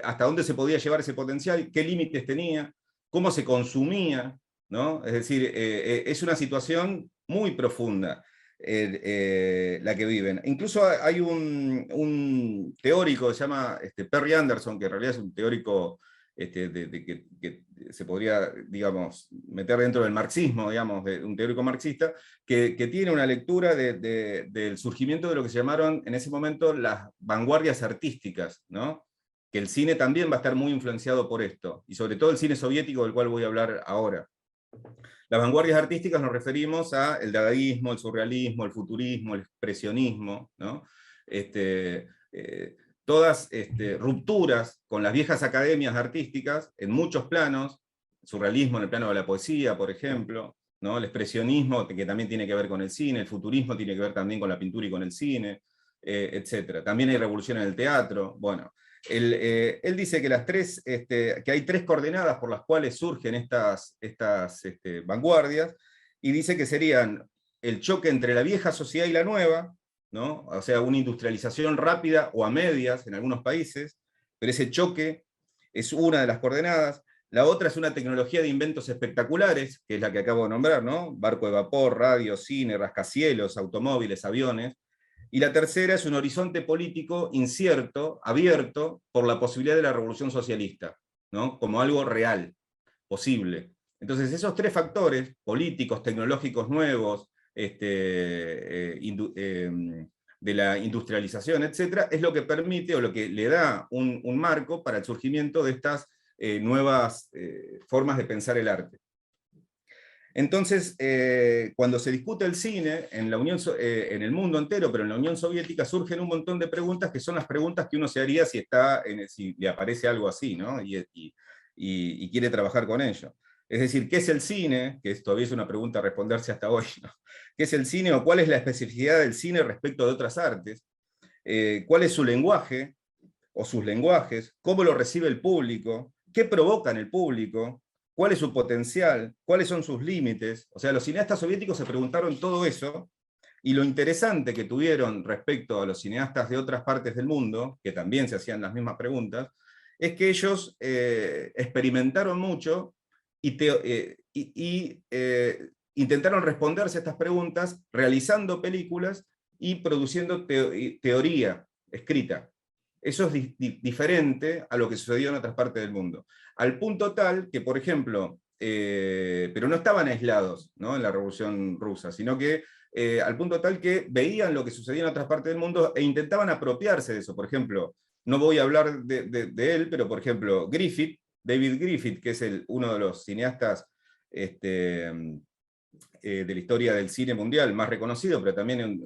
hasta dónde se podía llevar ese potencial, qué límites tenía, cómo se consumía, ¿no? Es decir, es una situación muy profunda la que viven. Incluso hay un teórico que se llama Perry Anderson, que en realidad es un teórico que se podría, digamos, meter dentro del marxismo, digamos, de un teórico marxista, que tiene una lectura del surgimiento de lo que se llamaron en ese momento las vanguardias artísticas, ¿no? que el cine también va a estar muy influenciado por esto, y sobre todo el cine soviético, del cual voy a hablar ahora. Las vanguardias artísticas nos referimos a el dadaísmo, el surrealismo, el futurismo, el expresionismo, ¿no? Todas rupturas con las viejas academias artísticas en muchos planos, surrealismo en el plano de la poesía, por ejemplo, ¿no? El expresionismo, que también tiene que ver con el cine, el futurismo tiene que ver también con la pintura y con el cine, etc. También hay revolución en el teatro. Bueno, él dice que hay tres coordenadas por las cuales surgen estas vanguardias, y dice que serían el choque entre la vieja sociedad y la nueva, ¿no? O sea, una industrialización rápida o a medias en algunos países, pero ese choque es una de las coordenadas. La otra es una tecnología de inventos espectaculares, que es la que acabo de nombrar, ¿no? Barco de vapor, radio, cine, rascacielos, automóviles, aviones. Y la tercera es un horizonte político incierto, abierto, por la posibilidad de la revolución socialista, ¿no? Como algo real, posible. Entonces, esos tres factores, políticos, tecnológicos nuevos, de la industrialización, etc., es lo que permite o lo que le da un marco para el surgimiento de estas nuevas formas de pensar el arte. Entonces, cuando se discute el cine en el mundo entero, pero en la Unión Soviética, surgen un montón de preguntas que son las preguntas que uno se haría si le aparece algo así, ¿no? Y quiere trabajar con ello. Es decir, ¿qué es el cine? Que todavía es una pregunta a responderse hasta hoy, ¿no? ¿Qué es el cine o cuál es la especificidad del cine respecto de otras artes? ¿Cuál es su lenguaje o sus lenguajes? ¿Cómo lo recibe el público? ¿Qué provoca en el público? ¿Cuál es su potencial? ¿Cuáles son sus límites? O sea, los cineastas soviéticos se preguntaron todo eso, y lo interesante que tuvieron respecto a los cineastas de otras partes del mundo, que también se hacían las mismas preguntas, es que ellos experimentaron mucho y intentaron responderse a estas preguntas realizando películas y produciendo teoría escrita. Eso es diferente a lo que sucedió en otras partes del mundo. Al punto tal que, por ejemplo, pero no estaban aislados, ¿no?, en la Revolución Rusa, sino que al punto tal que veían lo que sucedía en otras partes del mundo e intentaban apropiarse de eso. Por ejemplo, no voy a hablar de él, pero por ejemplo, David Griffith, que es uno de los cineastas de la historia del cine mundial más reconocido, pero también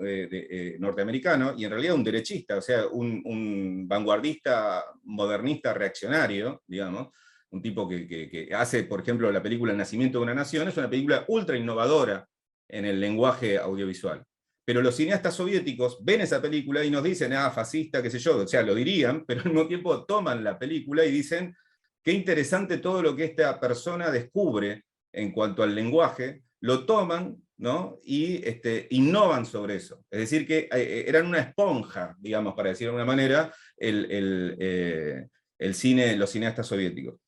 norteamericano, y en realidad un derechista, o sea, un vanguardista, modernista, reaccionario, digamos, un tipo que hace, por ejemplo, la película El nacimiento de una nación. Es una película ultra innovadora en el lenguaje audiovisual. Pero los cineastas soviéticos ven esa película y nos dicen, fascista, qué sé yo, o sea, lo dirían, pero al mismo tiempo toman la película y dicen, qué interesante todo lo que esta persona descubre en cuanto al lenguaje, lo toman, ¿no?, y innovan sobre eso. Es decir, que eran una esponja, digamos, para decirlo de alguna manera, los cineastas soviéticos.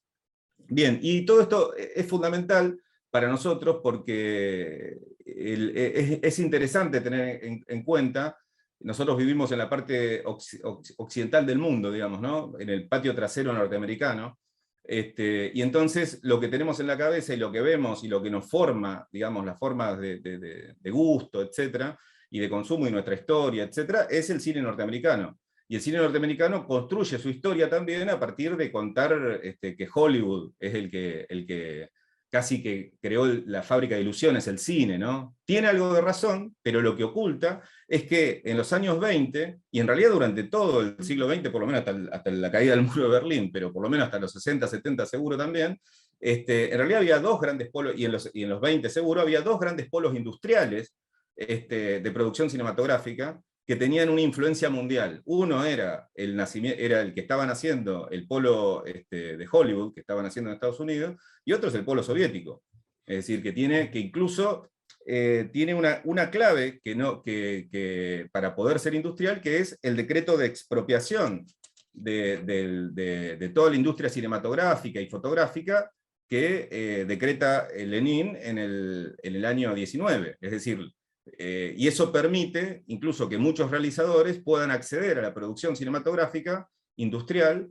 Bien, y todo esto es fundamental para nosotros porque es interesante tener en cuenta. Nosotros vivimos en la parte occidental del mundo, digamos, ¿no?, en el patio trasero norteamericano, y entonces lo que tenemos en la cabeza y lo que vemos y lo que nos forma, digamos, las formas de gusto, etcétera, y de consumo y nuestra historia, etcétera, es el cine norteamericano. Y el cine norteamericano construye su historia también a partir de contar que Hollywood es el que casi que creó la fábrica de ilusiones, el cine, ¿no? Tiene algo de razón, pero lo que oculta es que en los años 20, y en realidad durante todo el siglo XX, por lo menos hasta la caída del muro de Berlín, pero por lo menos hasta los 60, 70 seguro también, en realidad había dos grandes polos, y en los 20 seguro, había dos grandes polos industriales de producción cinematográfica que tenían una influencia mundial. Uno era el que estaban haciendo el polo de Hollywood, que estaban haciendo en Estados Unidos, y otro es el polo soviético. Es decir, que incluso tiene una clave para poder ser industrial, que es el decreto de expropiación de toda la industria cinematográfica y fotográfica que decreta Lenin en el año 19. Es decir, y eso permite incluso que muchos realizadores puedan acceder a la producción cinematográfica industrial,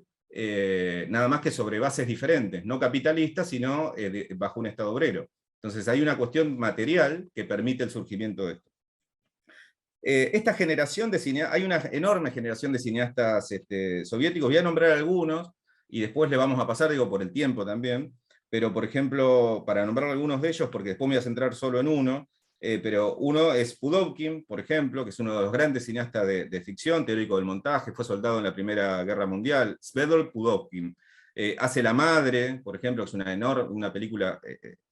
nada más que sobre bases diferentes, no capitalistas, sino bajo un Estado obrero. Entonces hay una cuestión material que permite el surgimiento de esto. esta generación de cineastas, hay una enorme generación de cineastas soviéticos, voy a nombrar algunos, y después le vamos a pasar, digo, por el tiempo también, pero por ejemplo, para nombrar algunos de ellos, porque después me voy a centrar solo en uno, pero uno es Pudovkin, por ejemplo, que es uno de los grandes cineastas de ficción, teórico del montaje, fue soldado en la Primera Guerra Mundial, Svedol Pudovkin. Hace La Madre, por ejemplo, que es una película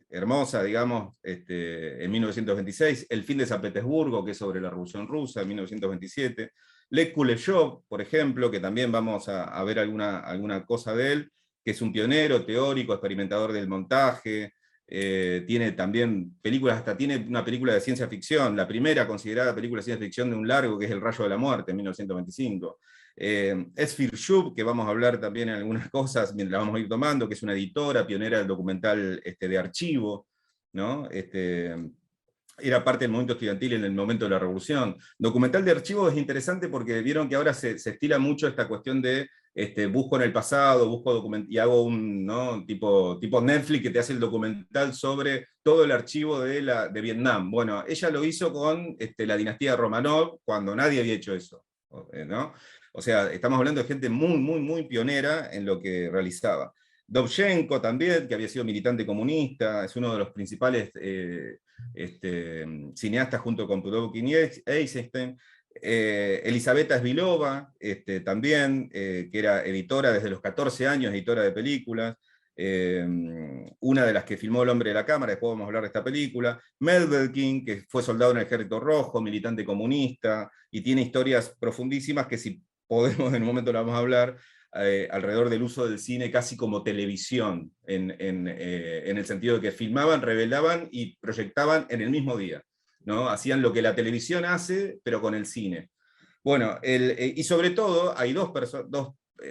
hermosa, digamos, en 1926, El fin de San Petersburgo, que es sobre la Revolución Rusa, en 1927, Lech Kuleshov, por ejemplo, que también vamos a ver alguna cosa de él, que es un pionero, teórico, experimentador del montaje, tiene también películas, hasta tiene una película de ciencia ficción, la primera considerada película de ciencia ficción de un largo, que es El rayo de la muerte, en 1925. Esfir Shub, que vamos a hablar también en algunas cosas, mientras vamos a ir tomando, que es una editora, pionera del documental de archivo, ¿no? Era parte del movimiento estudiantil en el momento de la Revolución. Documental de archivo es interesante porque vieron que ahora se estila mucho esta cuestión de busco en el pasado, busco y hago un, ¿no? tipo Netflix que te hace el documental sobre todo el archivo de Vietnam. Bueno, ella lo hizo con la dinastía Romanov, cuando nadie había hecho eso, ¿no? O sea, estamos hablando de gente muy, muy, muy pionera en lo que realizaba. Dovzhenko también, que había sido militante comunista, es uno de los principales cineastas junto con Pudovkin y Eisenstein. Elisabetta Svilova, también, que era editora desde los 14 años, editora de películas, una de las que filmó El hombre de la cámara, después vamos a hablar de esta película. Medvedkin, que fue soldado en el Ejército Rojo, militante comunista, y tiene historias profundísimas que si podemos en un momento la vamos a hablar, alrededor del uso del cine casi como televisión, en el sentido de que filmaban, revelaban y proyectaban en el mismo día, ¿no? Hacían lo que la televisión hace, pero con el cine. Bueno, y sobre todo hay dos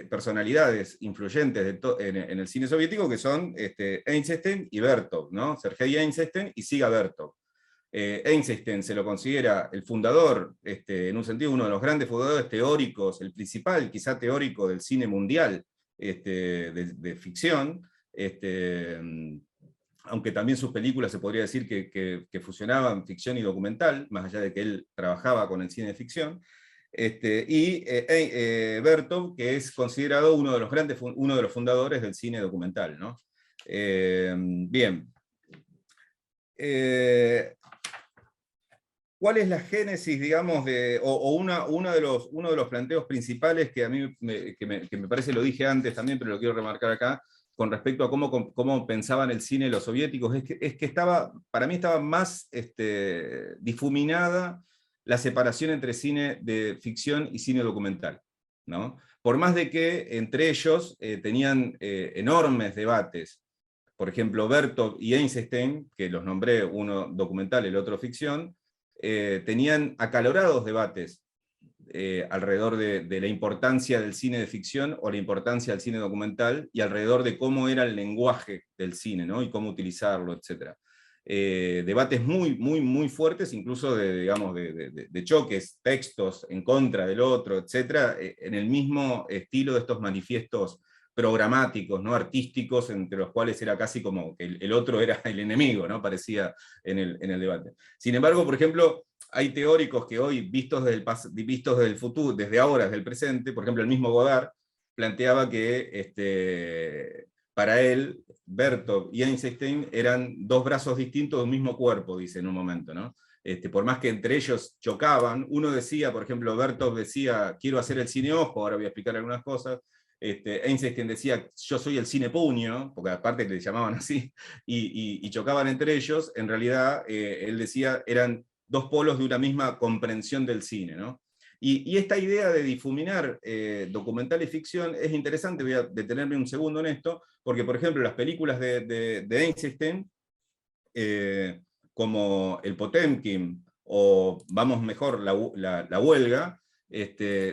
personalidades influyentes en el cine soviético, que son Eisenstein y Vertov, ¿no? Sergei Eisenstein y Siga Vertov. Eisenstein se lo considera el fundador, en un sentido, uno de los grandes fundadores teóricos, el principal quizá teórico del cine mundial de ficción, aunque también sus películas se podría decir que fusionaban ficción y documental, más allá de que él trabajaba con el cine de ficción, y Vertov, que es considerado uno de los fundadores del cine documental, ¿no? Bien. ¿Cuál es la génesis, digamos, uno de los planteos principales que a mí me parece, lo dije antes también, pero lo quiero remarcar acá, con respecto a cómo pensaban el cine los soviéticos, es que para mí estaba más difuminada la separación entre cine de ficción y cine documental, ¿no? Por más de que entre ellos tenían enormes debates. Por ejemplo, Vertov y Eisenstein, que los nombré, uno documental, el otro ficción, tenían acalorados debates alrededor de la importancia del cine de ficción o la importancia del cine documental, y alrededor de cómo era el lenguaje del cine, ¿no? Y cómo utilizarlo, etc. Debates muy, muy, muy fuertes, incluso de choques, textos en contra del otro, etc., en el mismo estilo de estos manifiestos programáticos, ¿no? Artísticos, entre los cuales era casi como que el otro era el enemigo, ¿no? Parecía en el debate. Sin embargo, por ejemplo, hay teóricos que hoy, vistos desde el futuro, desde ahora, desde el presente, por ejemplo, el mismo Godard planteaba que para él, Vertov y Eisenstein eran dos brazos distintos de un mismo cuerpo, dice en un momento, ¿no? Por más que entre ellos chocaban, uno decía, por ejemplo, Vertov decía, quiero hacer el cine ojo, ahora voy a explicar algunas cosas. Eisenstein decía, yo soy el cine puño, porque aparte le llamaban así, y chocaban entre ellos. En realidad, él decía, eran dos polos de una misma comprensión del cine, ¿no? Y esta idea de difuminar documental y ficción es interesante. Voy a detenerme un segundo en esto, porque por ejemplo las películas de Eisenstein, como El Potemkin, o vamos mejor, La Huelga,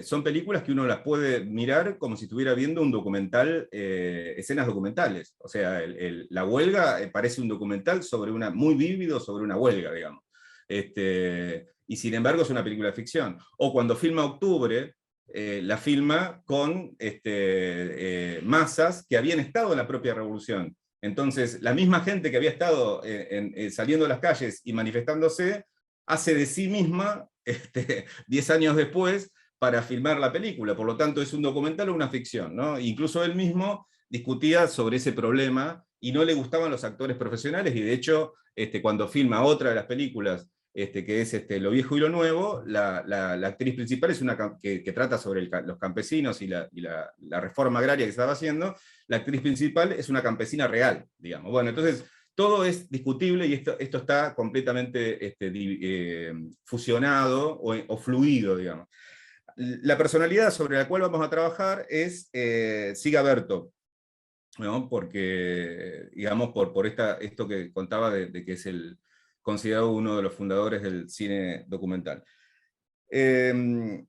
son películas que uno las puede mirar como si estuviera viendo un documental, escenas documentales. O sea, La Huelga parece un documental muy vívido sobre una huelga, digamos. Y sin embargo es una película de ficción. O cuando filma Octubre, la filma con masas que habían estado en la propia revolución. Entonces, la misma gente que había estado saliendo a las calles y manifestándose, hace de sí misma 10 años después para filmar la película. Por lo tanto, ¿es un documental o una ficción? ¿No? Incluso él mismo discutía sobre ese problema y no le gustaban los actores profesionales, y de hecho, cuando filma otra de las películas, que es Lo viejo y lo nuevo, la actriz principal es una que trata sobre los campesinos y la reforma agraria que se estaba haciendo. La actriz principal es una campesina real, digamos. Bueno, entonces todo es discutible y esto está completamente fusionado o fluido, digamos. La personalidad sobre la cual vamos a trabajar es Siga Bertov, ¿no? Porque, digamos, por esto que contaba de que es considerado uno de los fundadores del cine documental. Él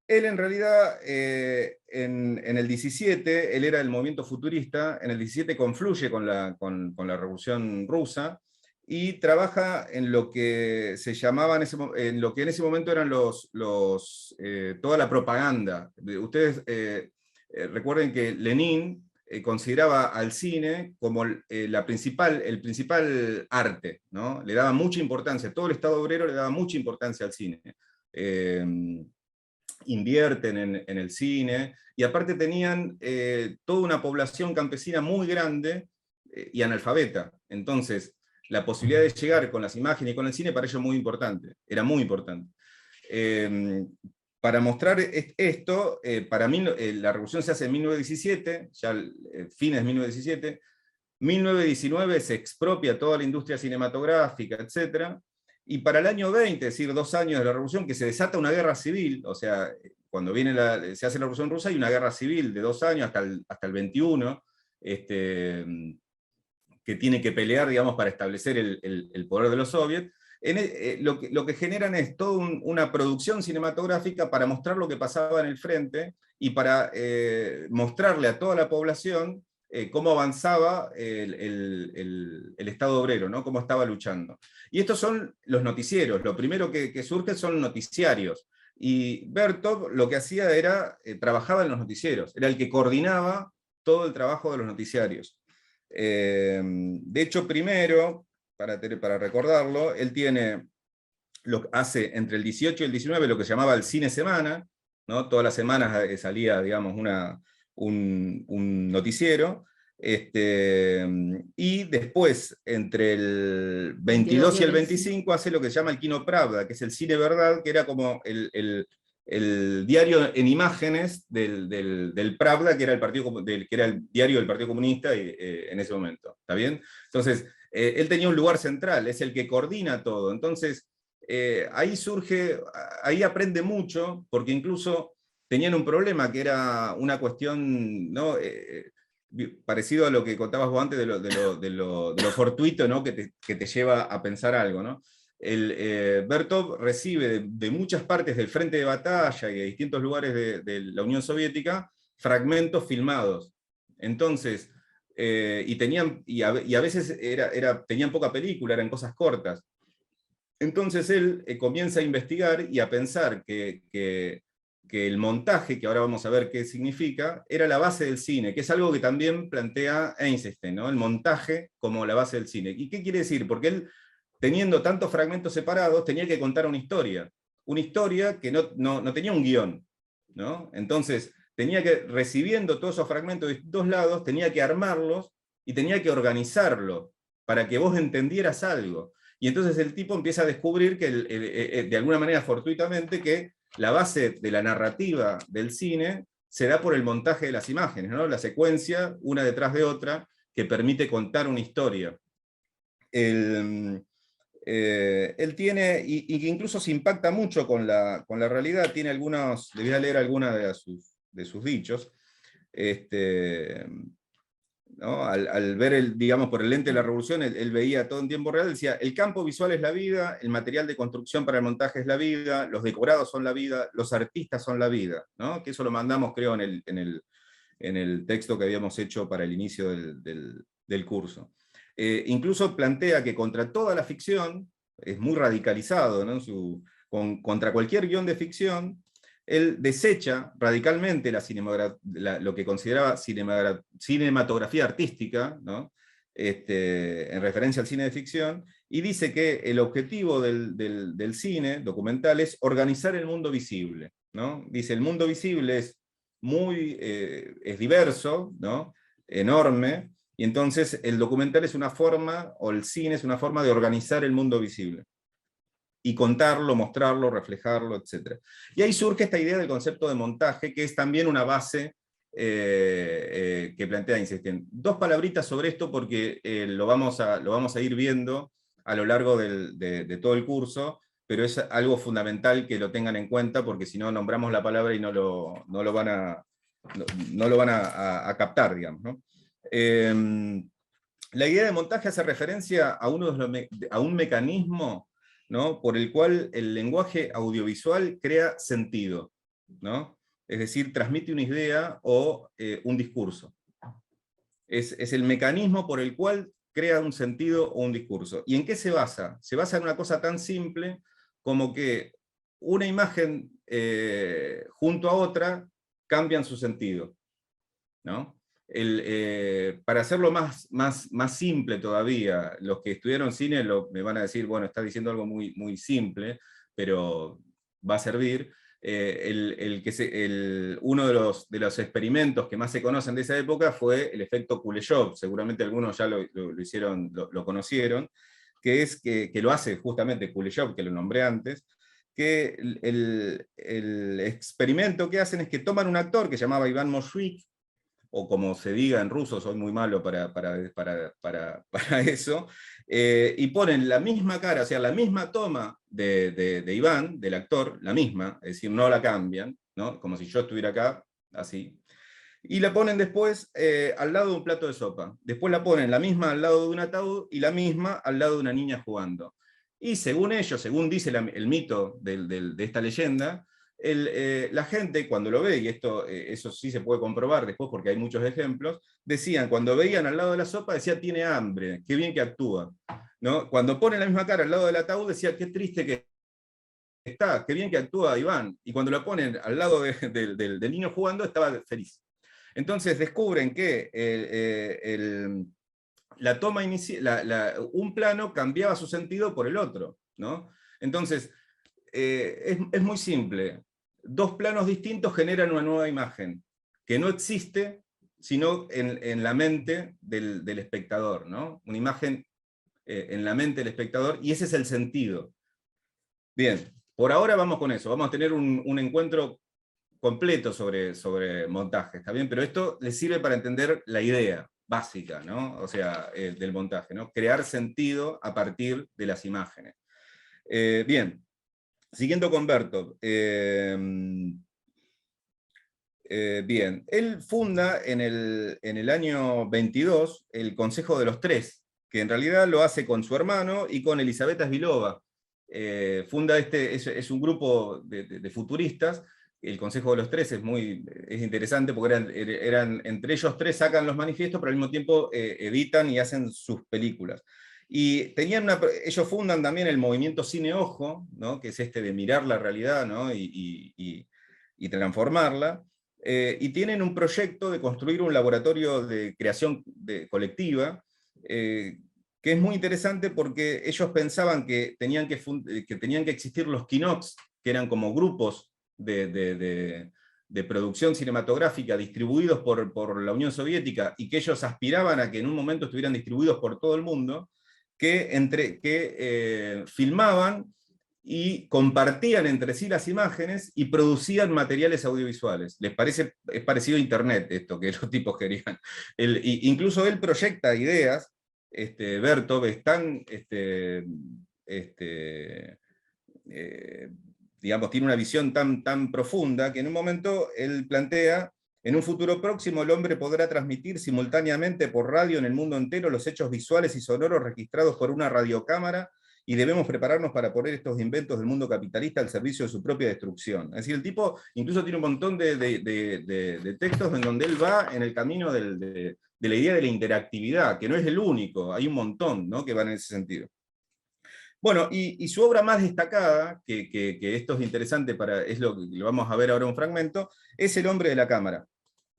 en realidad, en el 17, él era del movimiento futurista, en el 17 confluye con la Revolución Rusa, y trabaja en lo que se llamaba, en lo que en ese momento eran toda la propaganda. Ustedes recuerden que Lenin consideraba al cine como el principal arte, ¿no? Le daba mucha importancia, todo el Estado obrero le daba mucha importancia al cine. Invierten en el cine, y aparte tenían toda una población campesina muy grande y analfabeta. Entonces, la posibilidad de llegar con las imágenes y con el cine para ellos muy importante, era muy importante. Para mostrar esto, para mí la revolución se hace en 1917, ya fines de 1917, 1919 se expropia toda la industria cinematográfica, etc. Y para el año 20, es decir, 2 años de la revolución, que se desata una guerra civil, o sea, cuando se hace la revolución rusa hay una guerra civil de 2 años hasta el 21, que tiene que pelear, digamos, para establecer el poder de los soviets. Lo que generan es toda una producción cinematográfica para mostrar lo que pasaba en el frente y para mostrarle a toda la población cómo avanzaba el Estado obrero, ¿no? Cómo estaba luchando. Y estos son los noticieros, lo primero que surge son noticiarios. Y Bertov lo que hacía era, trabajaba en los noticieros, era el que coordinaba todo el trabajo de los noticiarios. De hecho, primero, para recordarlo, él hace entre el 18 y el 19 lo que se llamaba el cine semana, ¿no? Todas las semanas salía, digamos, un noticiero, y después, entre el 22 y el 25, hace lo que se llama el Kino Pravda, que es el cine verdad, que era como el diario en imágenes del Pravda, que era el diario del Partido Comunista en ese momento. ¿Está bien? Entonces, él tenía un lugar central, es el que coordina todo. Entonces, ahí aprende mucho, porque incluso tenían un problema que era una cuestión, ¿no? Parecido a lo que contabas vos antes de lo fortuito, ¿no? que te lleva a pensar algo, ¿no? Bertov recibe de muchas partes del frente de batalla y de distintos lugares de la Unión Soviética fragmentos filmados. Entonces, y a veces tenían poca película, eran cosas cortas. Entonces él comienza a investigar y a pensar que el montaje, que ahora vamos a ver qué significa, era la base del cine, que es algo que también plantea Eisenstein, ¿no? El montaje como la base del cine. ¿Y qué quiere decir? Porque él, teniendo tantos fragmentos separados, tenía que contar una historia que no tenía un guión, ¿no? Entonces, recibiendo todos esos fragmentos de dos lados, tenía que armarlos y tenía que organizarlo para que vos entendieras algo. Y entonces el tipo empieza a descubrir que, de alguna manera fortuitamente, que la base de la narrativa del cine se da por el montaje de las imágenes, ¿no? La secuencia, una detrás de otra, que permite contar una historia. Él tiene, y que incluso se impacta mucho con la realidad, tiene algunos, le voy a leer algunas de sus dichos, ¿no? Al ver, digamos, por el lente de la revolución, él veía todo en tiempo real, decía, el campo visual es la vida, el material de construcción para el montaje es la vida, los decorados son la vida, los artistas son la vida, ¿no? Que eso lo mandamos, creo, en el texto que habíamos hecho para el inicio del curso. Incluso plantea que contra toda la ficción, es muy radicalizado, ¿no? Contra cualquier guión de ficción, él desecha radicalmente lo que consideraba cinematografía artística, ¿no? en referencia al cine de ficción, y dice que el objetivo del cine documental es organizar el mundo visible, ¿no? Dice, el mundo visible es es diverso, ¿no? Enorme, y entonces el documental es una forma, o el cine es una forma de organizar el mundo visible, y contarlo, mostrarlo, reflejarlo, etc. Y ahí surge esta idea del concepto de montaje, que es también una base que plantea Eisenstein. Dos palabritas sobre esto porque lo vamos a ir viendo a lo largo de todo el curso, pero es algo fundamental que lo tengan en cuenta, porque si no nombramos la palabra y no lo van a captar, digamos, ¿no? La idea de montaje hace referencia a un mecanismo, ¿no?, por el cual el lenguaje audiovisual crea sentido, ¿no? Es decir, transmite una idea o un discurso. Es el mecanismo por el cual crea un sentido o un discurso. ¿Y en qué se basa? Se basa en una cosa tan simple como que una imagen junto a otra cambian su sentido, ¿no? Para hacerlo más simple todavía, los que estudiaron cine me van a decir, bueno, está diciendo algo muy simple, pero va a servir. Uno de los experimentos que más se conocen de esa época fue el efecto Kuleshov, seguramente algunos ya lo conocieron, que lo hace justamente Kuleshov, que lo nombré antes, que el experimento que hacen es que toman un actor que se llamaba Iván Moshvik, o como se diga en ruso, soy muy malo para eso, y ponen la misma cara, o sea, la misma toma de Iván, del actor, la misma, es decir, no la cambian, ¿no? Como si yo estuviera acá, así, y la ponen después al lado de un plato de sopa. Después la ponen la misma al lado de un ataúd y la misma al lado de una niña jugando. Y según ellos, según dice el mito de esta leyenda, la gente cuando lo ve, y eso sí se puede comprobar después porque hay muchos ejemplos, decían, cuando veían al lado de la sopa, decía, tiene hambre, qué bien que actúa, ¿no? Cuando ponen la misma cara al lado del ataúd, decía, qué triste que está, qué bien que actúa Iván. Y cuando lo ponen al lado del niño jugando, estaba feliz. Entonces descubren que la toma inicial, un plano cambiaba su sentido por el otro, ¿no? Entonces, es muy simple. Dos planos distintos generan una nueva imagen, que no existe sino en la mente del espectador, ¿no? Una imagen en la mente del espectador, y ese es el sentido. Bien, por ahora vamos con eso, vamos a tener un encuentro completo sobre montaje, ¿está bien? Pero esto les sirve para entender la idea básica, ¿no? O sea, del montaje, ¿no? Crear sentido a partir de las imágenes. Bien, siguiendo con Bertov. Bien, él funda en el año 22 el Consejo de los Tres, que en realidad lo hace con su hermano y con Elisabetta Svilova. Funda es un grupo de futuristas. El Consejo de los Tres es interesante porque entre ellos tres sacan los manifiestos, pero al mismo tiempo editan y hacen sus películas. Y ellos fundan también el movimiento Cine Ojo, ¿no?, que es de mirar la realidad, ¿no?, y transformarla. Y tienen un proyecto de construir un laboratorio de creación colectiva, que es muy interesante porque ellos pensaban que tenían que existir los kinox, que eran como grupos de producción cinematográfica distribuidos por la Unión Soviética, y que ellos aspiraban a que en un momento estuvieran distribuidos por todo el mundo, que filmaban y compartían entre sí las imágenes y producían materiales audiovisuales. ¿Les parece? Es parecido a Internet esto que los tipos querían. Incluso él proyecta ideas, Bertov es tan, digamos, tiene una visión tan profunda que en un momento él plantea: en un futuro próximo el hombre podrá transmitir simultáneamente por radio en el mundo entero los hechos visuales y sonoros registrados por una radiocámara, y debemos prepararnos para poner estos inventos del mundo capitalista al servicio de su propia destrucción. Es decir, el tipo incluso tiene un montón de textos en donde él va en el camino de la idea de la interactividad, que no es el único, hay un montón, ¿no?, que van en ese sentido. Bueno, y su obra más destacada, que esto es interesante, es lo que lo vamos a ver ahora un fragmento, es El hombre de la cámara,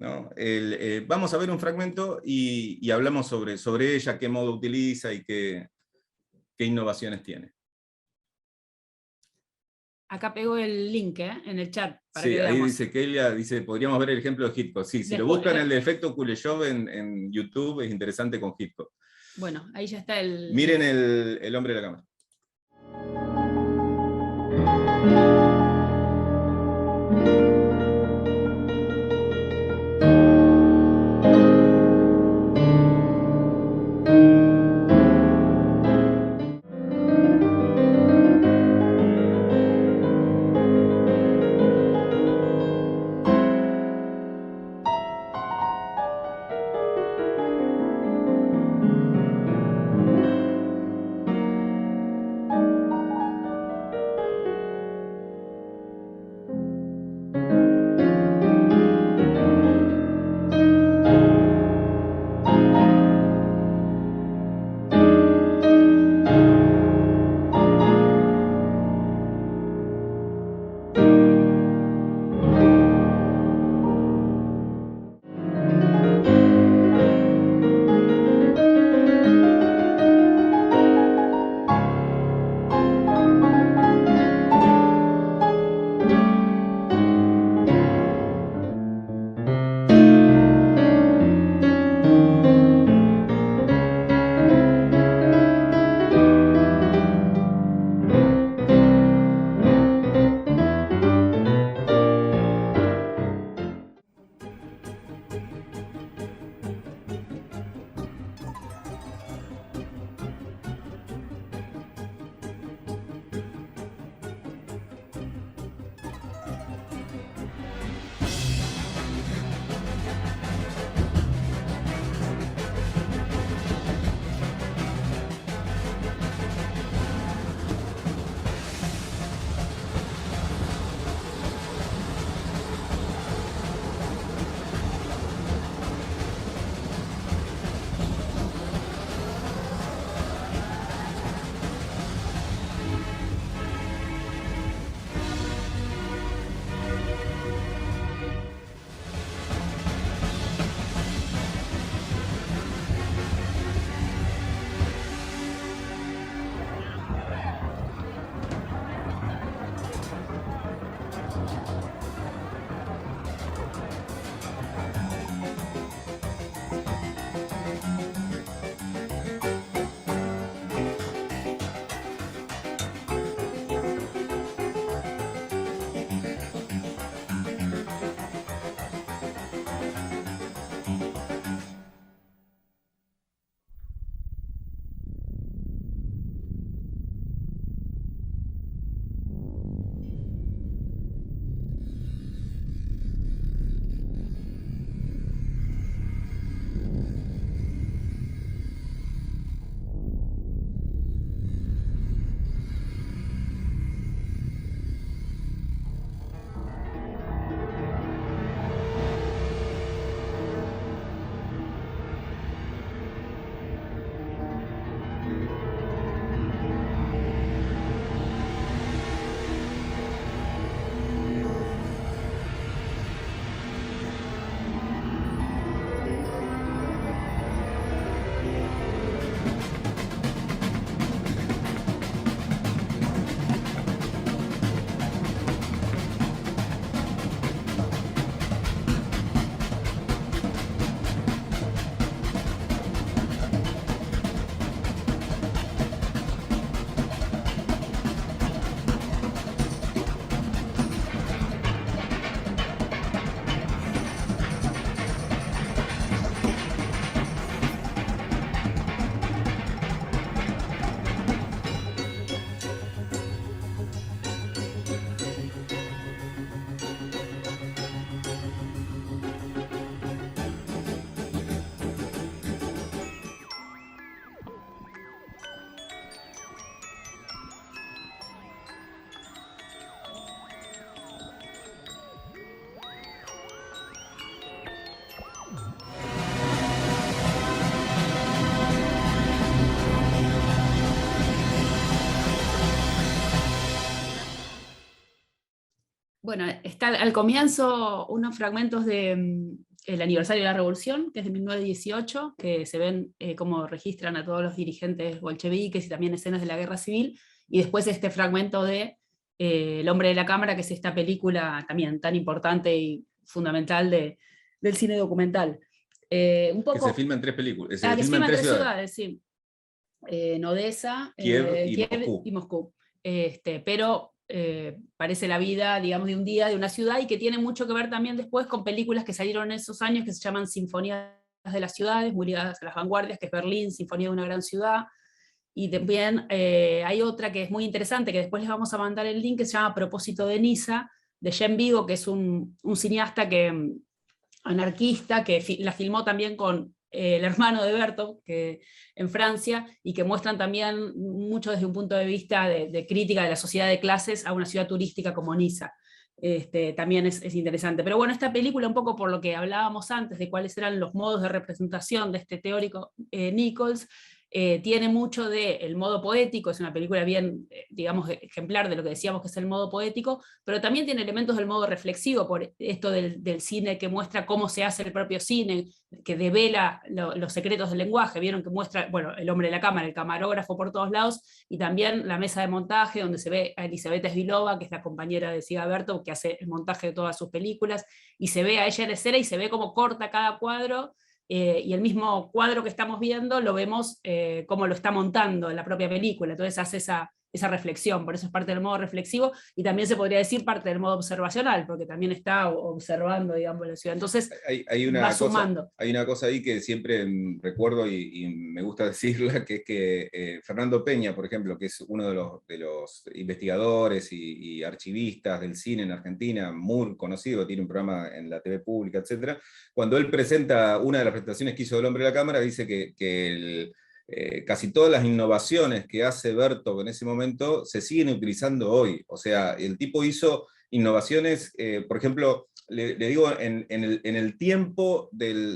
¿no? Vamos a ver un fragmento y hablamos sobre ella, qué modo utiliza y qué innovaciones tiene. Acá pego el link en el chat para Sí, que ahí veamos. dice Kelia, dice, podríamos ver el ejemplo de Hitchcock. Sí, si lo Después, buscan el de efecto Kuleshov en YouTube, es interesante con Hitchcock. bueno, ahí ya está el Miren link. el hombre de la cámara. Bueno, está al comienzo unos fragmentos de el aniversario de la Revolución, que es de 1918, que se ven cómo registran a todos los dirigentes bolcheviques y también escenas de la Guerra Civil, y después este fragmento de El hombre de la cámara, que es esta película también tan importante y fundamental del cine documental. Un Que se poco, filma en 3 películas, se que se filma en filma en 3 tres ciudades, ciudades, sí. En Odessa, Kiev y Kiev Moscú. y Moscú. Pero parece la vida, digamos, de un día, de una ciudad, y que tiene mucho que ver también después con películas que salieron en esos años que se llaman Sinfonías de las ciudades, muy ligadas a las vanguardias, que es Berlín, Sinfonía de una gran ciudad. Y también hay otra que es muy interesante, que después les vamos a mandar el link, que se llama A propósito de Niza, de Jean Vigo, que es un cineasta anarquista, que la filmó también con el hermano de Berto, que en Francia, y que muestran también mucho desde un punto de vista de crítica de la sociedad de clases a una ciudad turística como Niza. También es interesante. Pero bueno, esta película, un poco por lo que hablábamos antes, de cuáles eran los modos de representación de este teórico Nichols, tiene mucho del modo poético, es una película bien, digamos, ejemplar de lo que decíamos que es el modo poético, pero también tiene elementos del modo reflexivo, por esto del cine que muestra cómo se hace el propio cine, que devela los secretos del lenguaje. Vieron que muestra, bueno, el hombre de la cámara, el camarógrafo por todos lados, y también la mesa de montaje, donde se ve a Elisabetta Svilova, que es la compañera de Siga Berto, que hace el montaje de todas sus películas, y se ve a ella en escena y se ve cómo corta cada cuadro. Y el mismo cuadro que estamos viendo lo vemos cómo lo está montando en la propia película, entonces hace esa reflexión, por eso es parte del modo reflexivo, y también se podría decir parte del modo observacional, porque también está observando, digamos, la ciudad, entonces va sumando. Hay una cosa ahí que siempre recuerdo y me gusta decirla, que es que Fernando Peña, por ejemplo, que es uno de los investigadores y archivistas del cine en Argentina, muy conocido, tiene un programa en la TV pública, etc. Cuando él presenta una de las presentaciones que hizo del hombre de la cámara, dice que casi todas las innovaciones que hace Berto en ese momento se siguen utilizando hoy. O sea, el tipo hizo innovaciones, por ejemplo, le digo, en el tiempo de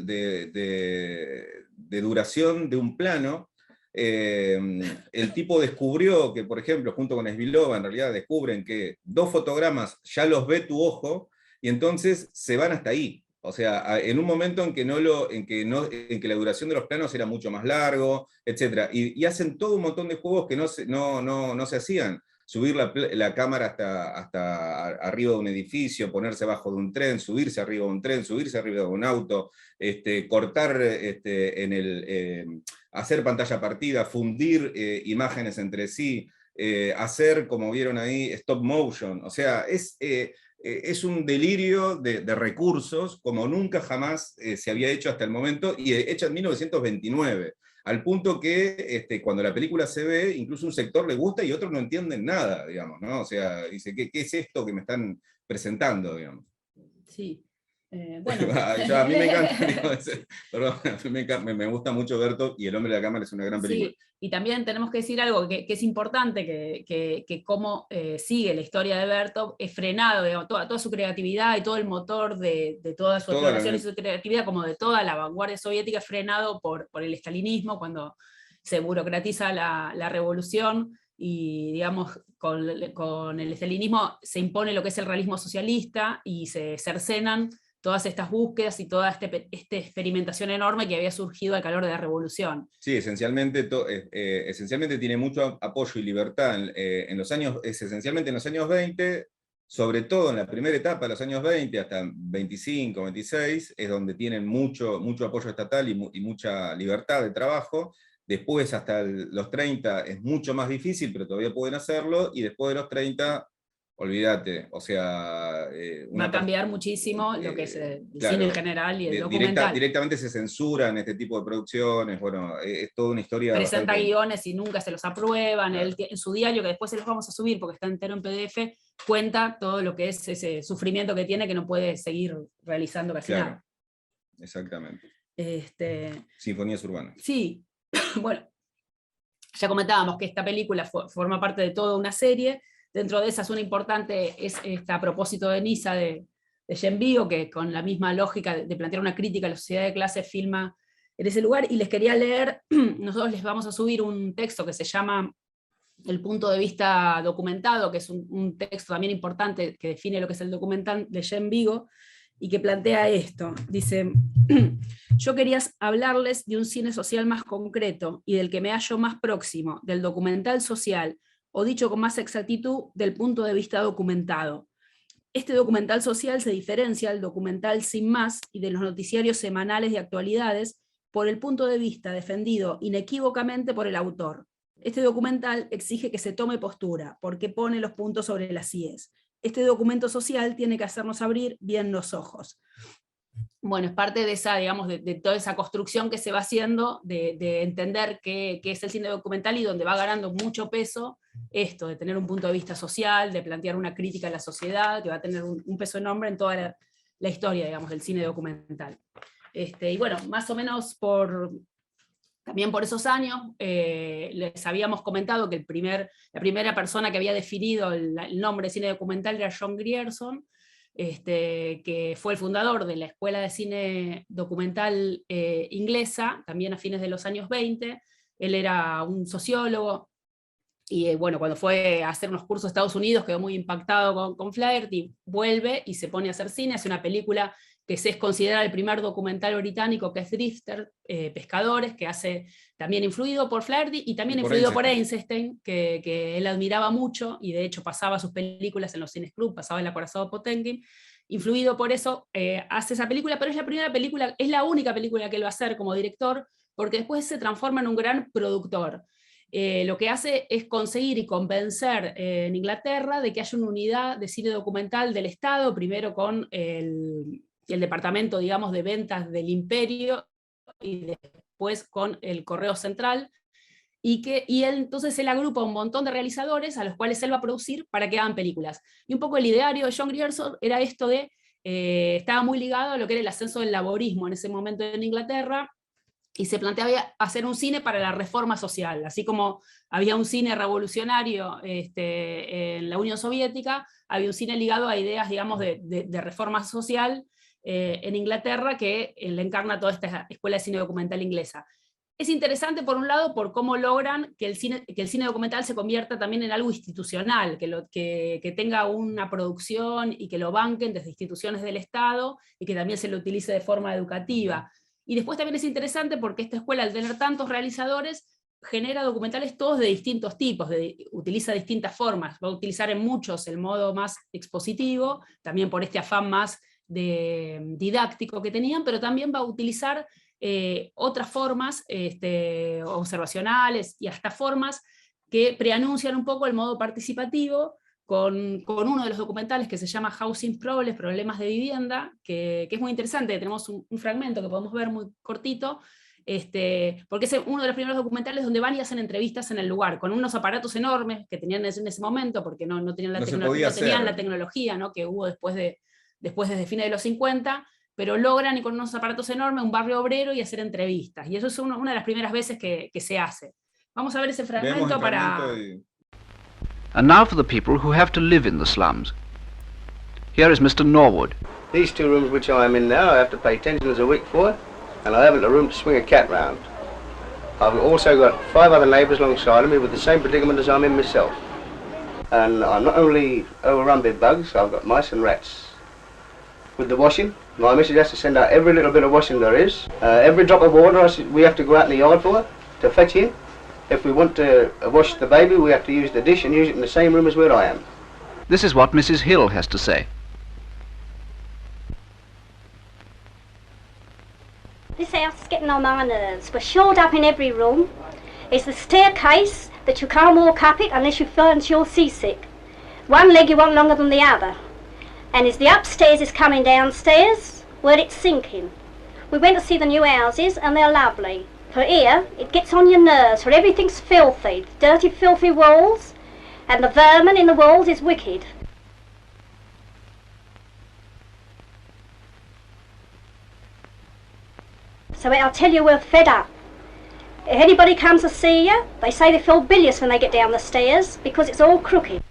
duración de un plano, el tipo descubrió que, por ejemplo, junto con Svilova, en realidad descubren que 2 fotogramas ya los ve tu ojo, y entonces se van hasta ahí. O sea, en un momento en que la duración de los planos era mucho más largo, etc. Y hacen todo un montón de juegos que no se hacían. Subir la cámara hasta arriba de un edificio, ponerse abajo de un tren, subirse arriba de un tren, subirse arriba de un auto, cortar hacer pantalla partida, fundir imágenes entre sí, hacer, como vieron ahí, stop motion. O sea, es un delirio de recursos como nunca jamás se había hecho hasta el momento, y hecha en 1929, al punto que cuando la película se ve, incluso un sector le gusta y otros no entienden nada, digamos, ¿no? O sea, dice, ¿qué es esto que me están presentando, digamos? Sí. Bueno, A mí me encanta, digo, perdón, me gusta mucho Berto, y El hombre de la cámara es una gran película. sí, y también tenemos que decir algo que es importante, que cómo sigue la historia de Bertov, es frenado, digamos, toda su creatividad y todo el motor de toda su exploración y su creatividad, como de toda la vanguardia soviética, es frenado por el estalinismo, cuando se burocratiza la revolución, y digamos, con el estalinismo se impone lo que es el realismo socialista, y se cercenan todas estas búsquedas y toda esta experimentación enorme que había surgido al calor de la revolución. Sí, esencialmente tiene mucho apoyo y libertad esencialmente en los años 20, sobre todo en la primera etapa de los años 20, hasta 25, 26, es donde tienen mucho apoyo estatal y mucha libertad de trabajo. Después, hasta los 30, es mucho más difícil, pero todavía pueden hacerlo, y después de los 30, olvídate, o sea... va a cambiar muchísimo lo que es el claro, cine en general y el documental. Directamente se censuran este tipo de producciones, bueno, es toda una historia presenta bastante... guiones y nunca se los aprueban, claro. En su diario, que después se los vamos a subir porque está entero en PDF, cuenta todo lo que es ese sufrimiento que tiene, que no puede seguir realizando casi nada. Exactamente. Sinfonías urbanas. Sí, bueno, ya comentábamos que esta película forma parte de toda una serie. Dentro de esas, una importante es esta A propósito de Niza, de Jean Vigo, que con la misma lógica de plantear una crítica a la sociedad de clase filma en ese lugar. Y les quería leer, nosotros les vamos a subir un texto que se llama El punto de vista documentado, que es un texto también importante que define lo que es el documental de Jean Vigo, y que plantea esto. Dice, yo quería hablarles de un cine social más concreto y del que me hallo más próximo, del documental social, o dicho con más exactitud, del punto de vista documentado. Este documental social se diferencia del documental sin más y de los noticiarios semanales de actualidades por el punto de vista defendido inequívocamente por el autor. Este documental exige que se tome postura, porque pone los puntos sobre las íes. Este documento social tiene que hacernos abrir bien los ojos. Bueno, es parte de esa, digamos, de toda esa construcción que se va haciendo, de entender qué es el cine documental y donde va ganando mucho peso esto, de tener un punto de vista social, de plantear una crítica a la sociedad, que va a tener un peso enorme en toda la historia, digamos, del cine documental. Y bueno, más o menos también por esos años, les habíamos comentado que la primera persona que había definido el nombre de cine documental era John Grierson, que fue el fundador de la Escuela de Cine Documental inglesa, también a fines de los años 20. Él era un sociólogo, y bueno, cuando fue a hacer unos cursos a Estados Unidos quedó muy impactado con Flaherty, vuelve y se pone a hacer cine, hace una película que es considerada el primer documental británico, que es Drifter, Pescadores, que hace también influido por Flaherty y también influido por Eisenstein, que él admiraba mucho, y de hecho pasaba sus películas en los cines club, pasaba El acorazado Potemkin. Influido por eso, hace esa película, pero es la primera película, es la única película que él va a hacer como director, porque después se transforma en un gran productor. Lo que hace es conseguir y convencer en Inglaterra de que haya una unidad de cine documental del Estado, primero con el departamento, digamos, de ventas del imperio, y después con el Correo Central, y él entonces él agrupa un montón de realizadores a los cuales él va a producir para que hagan películas. Y un poco el ideario de John Grierson era esto de, estaba muy ligado a lo que era el ascenso del laborismo en ese momento en Inglaterra, y se planteaba hacer un cine para la reforma social, así como había un cine revolucionario en la Unión Soviética, había un cine ligado a ideas, digamos, de reforma social en Inglaterra, que le encarna toda esta escuela de cine documental inglesa. Es interesante, por un lado, por cómo logran que el cine documental se convierta también en algo institucional, que tenga una producción y que lo banquen desde instituciones del Estado, y que también se lo utilice de forma educativa. Y después también es interesante porque esta escuela, al tener tantos realizadores, genera documentales todos de distintos tipos, utiliza distintas formas. Va a utilizar en muchos el modo más expositivo, también por este afán más didáctico que tenían, pero también va a utilizar otras formas observacionales y hasta formas que preanuncian un poco el modo participativo, con uno de los documentales que se llama Housing Problems, Problemas de Vivienda, que es muy interesante. Tenemos un fragmento que podemos ver muy cortito, porque es uno de los primeros documentales donde van y hacen entrevistas en el lugar, con unos aparatos enormes que tenían en ese momento, porque no tenían la tecnología, ¿no? Que hubo después desde fines de los 50, pero logran, y con unos aparatos enormes, un barrio obrero y hacer entrevistas. Y eso es una de las primeras veces que se hace. Vamos a ver ese fragmento And now for the people who have to live in the slums. Here is Mr. Norwood. These two rooms which I am in now, I have to pay 10 shillings a week for, and I haven't a room to swing a cat round. I've also got 5 other neighbours alongside of me with the same predicament as I'm in myself. And I'm not only overrun with bugs, I've got mice and rats. With the washing, my missus has to send out every little bit of washing there is. Every drop of water we have to go out in the yard for, to fetch in. If we want to wash the baby, we have to use the dish and use it in the same room as where I am. This is what Mrs. Hill has to say. This house is getting on my nerves. We're shored up in every room. It's the staircase that you can't walk up it unless you find you're seasick. One leg you want longer than the other. And as the upstairs is coming downstairs, well, it's sinking. We went to see the new houses and they're lovely. For here, it gets on your nerves, for everything's filthy. Dirty, filthy walls, and the vermin in the walls is wicked. So I'll tell you, we're fed up. If anybody comes to see you, they say they feel bilious when they get down the stairs, because it's all crooked.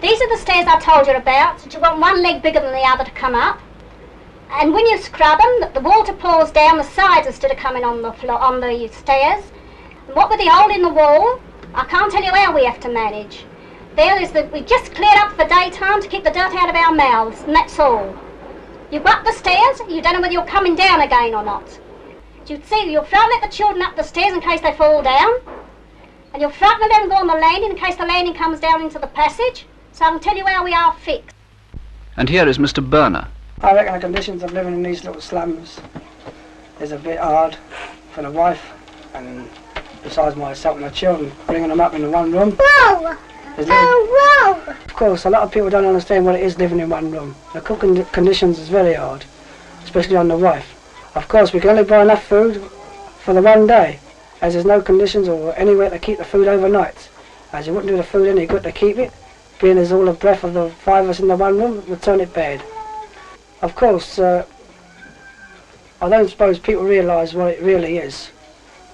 These are the stairs I told you about, that you want one leg bigger than the other to come up. And when you scrub them, the water pours down the sides instead of coming on the floor, on the stairs. And what with the hole in the wall, I can't tell you how we have to manage. there is that we just cleared up for daytime to keep the dirt out of our mouths, and that's all. You go up the stairs, you don't know whether you're coming down again or not. You see, you're frightening the children up the stairs in case they fall down, and you're frightening them to go on the landing in case the landing comes down into the passage, so I can tell you how we are fixed. And here is Mr. Berner. I reckon the conditions of living in these little slums is a bit hard for the wife, and besides myself and the children, bringing them up in one room. Whoa! Oh, whoa! Of course, a lot of people don't understand what it is living in one room. The cooking conditions is very hard, especially on the wife. Of course, we can only buy enough food for the one day, as there's no conditions or anywhere to keep the food overnight. As you wouldn't do the food any good to keep it, being there's all the breath of the 5 of us in the one room, would turn it bad. Of course, I don't suppose people realise what it really is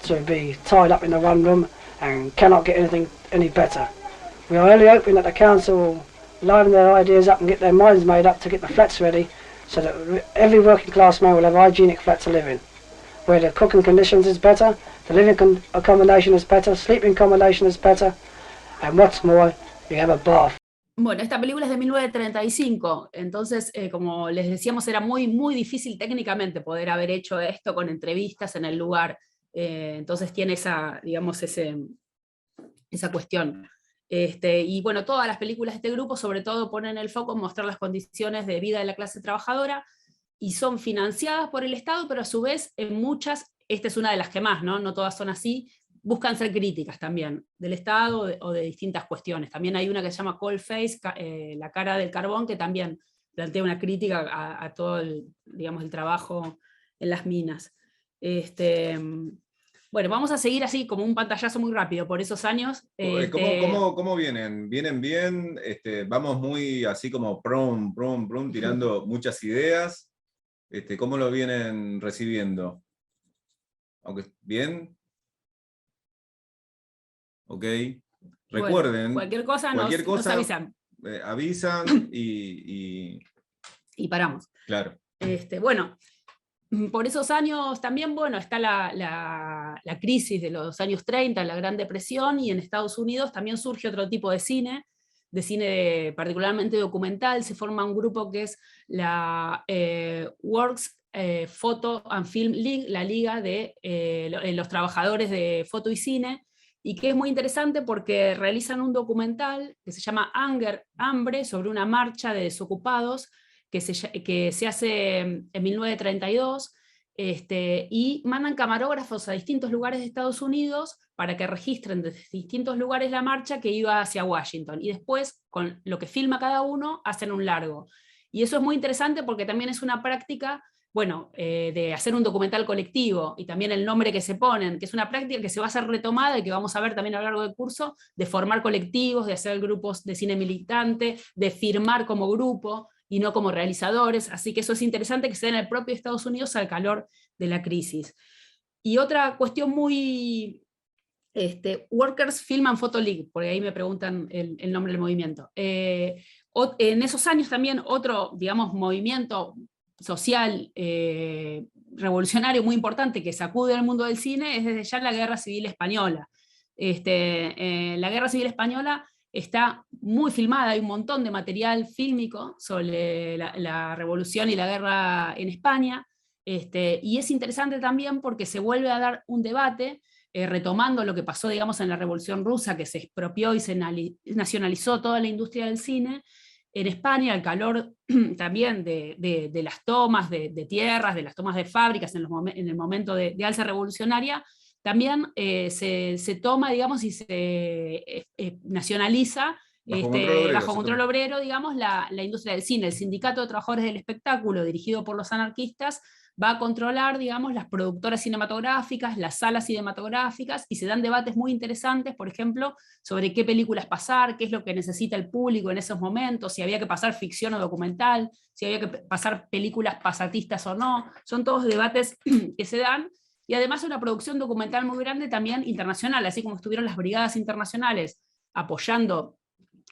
to be tied up in the one room and cannot get anything any better. We are only hoping that the council will liven their ideas up and get their minds made up to get the flats ready, so that every working class man will have a hygienic flat to live in, where the cooking conditions is better, the living accommodation is better, sleeping accommodation is better, and what's more, you have a bath. Bueno, esta película es de 1935, entonces, como les decíamos, era muy, muy difícil técnicamente poder haber hecho esto con entrevistas en el lugar, entonces tiene esa, digamos, esa cuestión. Y bueno, todas las películas de este grupo sobre todo ponen el foco en mostrar las condiciones de vida de la clase trabajadora, y son financiadas por el Estado, pero a su vez en muchas, esta es una de las que más, no todas son así, buscan ser críticas también del Estado o de distintas cuestiones. También hay una que se llama Coal Face, la cara del carbón, que también plantea una crítica a todo digamos, el trabajo en las minas. Bueno, vamos a seguir así como un pantallazo muy rápido por esos años. ¿Cómo vienen? ¿Vienen bien? Vamos muy así como prum, tirando muchas ideas. ¿Cómo lo vienen recibiendo? Aunque, ¿bien? Ok. Recuerden, bueno, cualquier cosa nos avisan. Avisan y paramos. Claro. Bueno, por esos años también, bueno, está la crisis de los años 30, la Gran Depresión, y en Estados Unidos también surge otro tipo de cine particularmente documental. Se forma un grupo que es la Works Photo and Film League, la liga de los trabajadores de foto y cine, y que es muy interesante porque realizan un documental que se llama Hambre, sobre una marcha de desocupados que se hace en 1932, y mandan camarógrafos a distintos lugares de Estados Unidos para que registren desde distintos lugares la marcha que iba hacia Washington, y después, con lo que filma cada uno, hacen un largo. Y eso es muy interesante porque también es una práctica, bueno, de hacer un documental colectivo, y también el nombre que se ponen, que es una práctica que se va a ser retomada y que vamos a ver también a lo largo del curso, de formar colectivos, de hacer grupos de cine militante, de firmar como grupo y no como realizadores. Así que eso es interesante que se dé en el propio Estados Unidos al calor de la crisis. Y otra cuestión muy... Workers Film and Photo League, porque ahí me preguntan el nombre del movimiento. En esos años también otro, digamos, movimiento social revolucionario muy importante que sacude al mundo del cine es desde ya la Guerra Civil Española. La Guerra Civil Española está muy filmada, hay un montón de material fílmico sobre la revolución y la guerra en España, y es interesante también porque se vuelve a dar un debate, retomando lo que pasó, digamos, en la Revolución Rusa, que se expropió y se nacionalizó toda la industria del cine. En España, al calor también de las tomas de tierras, de las tomas de fábricas en el momento de alza revolucionaria, también se toma, digamos, y se nacionaliza bajo control obrero, digamos, la industria del cine. El Sindicato de Trabajadores del Espectáculo, dirigido por los anarquistas, va a controlar, digamos, las productoras cinematográficas, las salas cinematográficas, y se dan debates muy interesantes, por ejemplo, sobre qué películas pasar, qué es lo que necesita el público en esos momentos, si había que pasar ficción o documental, si había que pasar películas pasatistas o no. Son todos debates que se dan, y además una producción documental muy grande también internacional, así como estuvieron las brigadas internacionales apoyando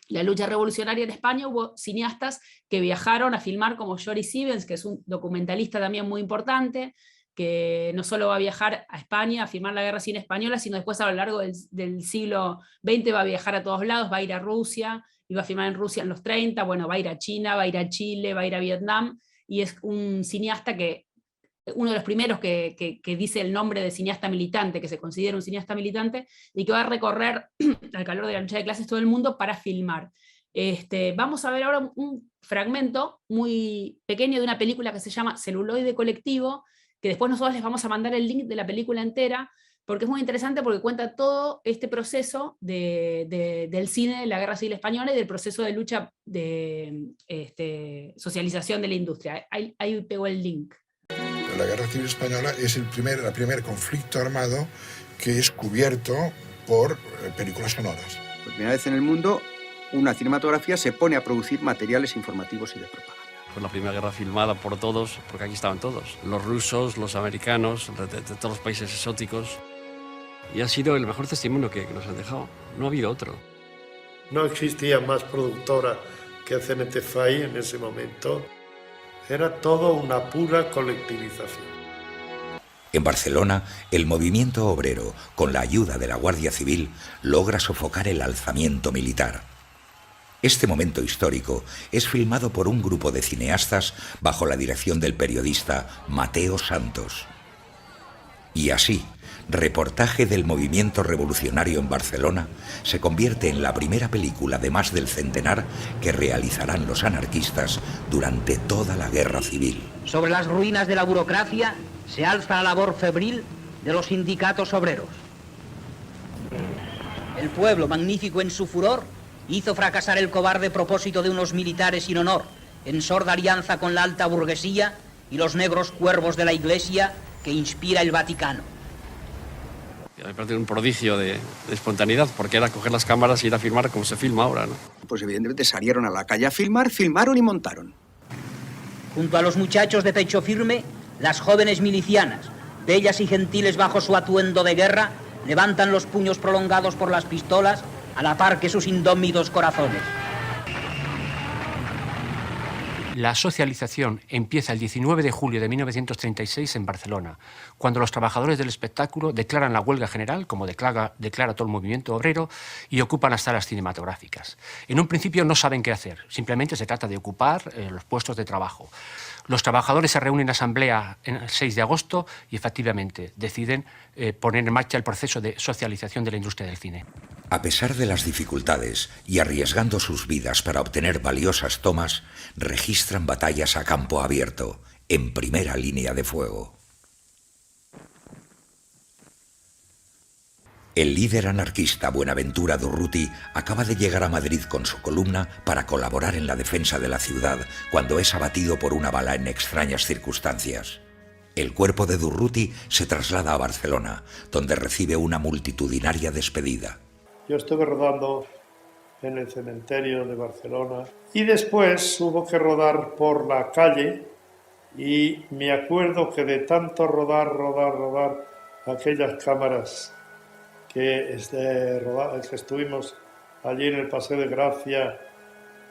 la lucha revolucionaria en España. Hubo cineastas que viajaron a filmar, como Joris Ivens, que es un documentalista también muy importante, que no solo va a viajar a España a filmar la guerra civil española, sino después a lo largo del siglo XX va a viajar a todos lados, va a ir a Rusia, y va a filmar en Rusia en los 30, bueno, va a ir a China, va a ir a Chile, va a ir a Vietnam, y es un cineasta que, uno de los primeros que dice el nombre de cineasta militante, que se considera un cineasta militante, y que va a recorrer al calor de la lucha de clases todo el mundo para filmar. Vamos a ver ahora un fragmento muy pequeño de una película que se llama Celuloide Colectivo, que después nosotros les vamos a mandar el link de la película entera, porque es muy interesante porque cuenta todo este proceso del cine de la Guerra Civil Española y del proceso de lucha de socialización de la industria. Ahí pegó el link. La Guerra Civil Española es el primer conflicto armado que es cubierto por películas sonoras. Por primera vez en el mundo, una cinematografía se pone a producir materiales informativos y de propaganda. Fue la primera guerra filmada por todos, porque aquí estaban todos. Los rusos, los americanos, de todos los países exóticos. Y ha sido el mejor testimonio que nos han dejado. No ha habido otro. No existía más productora que CNT FAI en ese momento. Era todo una pura colectivización. En Barcelona, el movimiento obrero, con la ayuda de la Guardia Civil, logra sofocar el alzamiento militar. Este momento histórico es filmado por un grupo de cineastas bajo la dirección del periodista Mateo Santos. Y así, Reportaje del movimiento revolucionario en Barcelona se convierte en la primera película de más del centenar que realizarán los anarquistas durante toda la guerra civil. Sobre las ruinas de la burocracia se alza la labor febril de los sindicatos obreros. El pueblo, magnífico en su furor, hizo fracasar el cobarde propósito de unos militares sin honor, en sorda alianza con la alta burguesía y los negros cuervos de la Iglesia que inspira el Vaticano. Me parece un prodigio de espontaneidad, porque era coger las cámaras y ir a filmar como se filma ahora, ¿no? Pues evidentemente salieron a la calle a filmar, filmaron y montaron. Junto a los muchachos de pecho firme, las jóvenes milicianas, bellas y gentiles bajo su atuendo de guerra, levantan los puños prolongados por las pistolas a la par que sus indómitos corazones. La socialización empieza el 19 de julio de 1936 en Barcelona, cuando los trabajadores del espectáculo declaran la huelga general, como declara todo el movimiento obrero, y ocupan las salas cinematográficas. En un principio no saben qué hacer, simplemente se trata de ocupar los puestos de trabajo. Los trabajadores se reúnen en asamblea el 6 de agosto y efectivamente deciden poner en marcha el proceso de socialización de la industria del cine. A pesar de las dificultades y arriesgando sus vidas para obtener valiosas tomas, registran batallas a campo abierto, en primera línea de fuego. El líder anarquista Buenaventura Durruti acaba de llegar a Madrid con su columna para colaborar en la defensa de la ciudad cuando es abatido por una bala en extrañas circunstancias. El cuerpo de Durruti se traslada a Barcelona, donde recibe una multitudinaria despedida. Yo estuve rodando en el cementerio de Barcelona y después hubo que rodar por la calle y me acuerdo que de tanto rodar aquellas cámaras que estuvimos allí en el Paseo de Gracia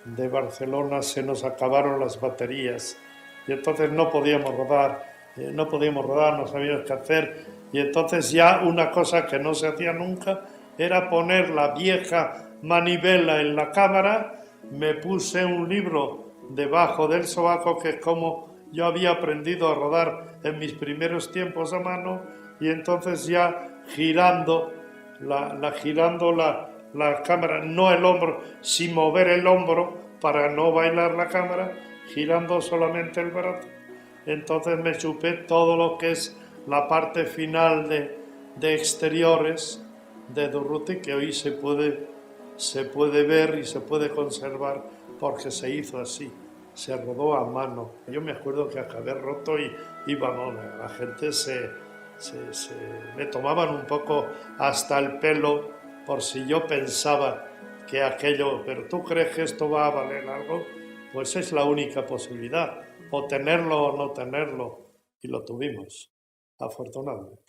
de Barcelona, se nos acabaron las baterías y entonces no podíamos rodar, no sabíamos qué hacer, y entonces ya una cosa que no se hacía nunca era poner la vieja manivela en la cámara. Me puse un libro debajo del sobaco, que es como yo había aprendido a rodar en mis primeros tiempos a mano, y entonces ya girando la cámara, no el hombro, sin mover el hombro para no bailar la cámara, girando solamente el brazo. Entonces me chupé todo lo que es la parte final de exteriores de Durruti, que hoy se puede ver y se puede conservar porque se hizo así, se rodó a mano. Yo me acuerdo que acabé roto y vamos, la gente me tomaban un poco hasta el pelo por si yo pensaba que aquello, pero ¿tú crees que esto va a valer algo? Pues es la única posibilidad, o tenerlo o no tenerlo, y lo tuvimos, afortunadamente.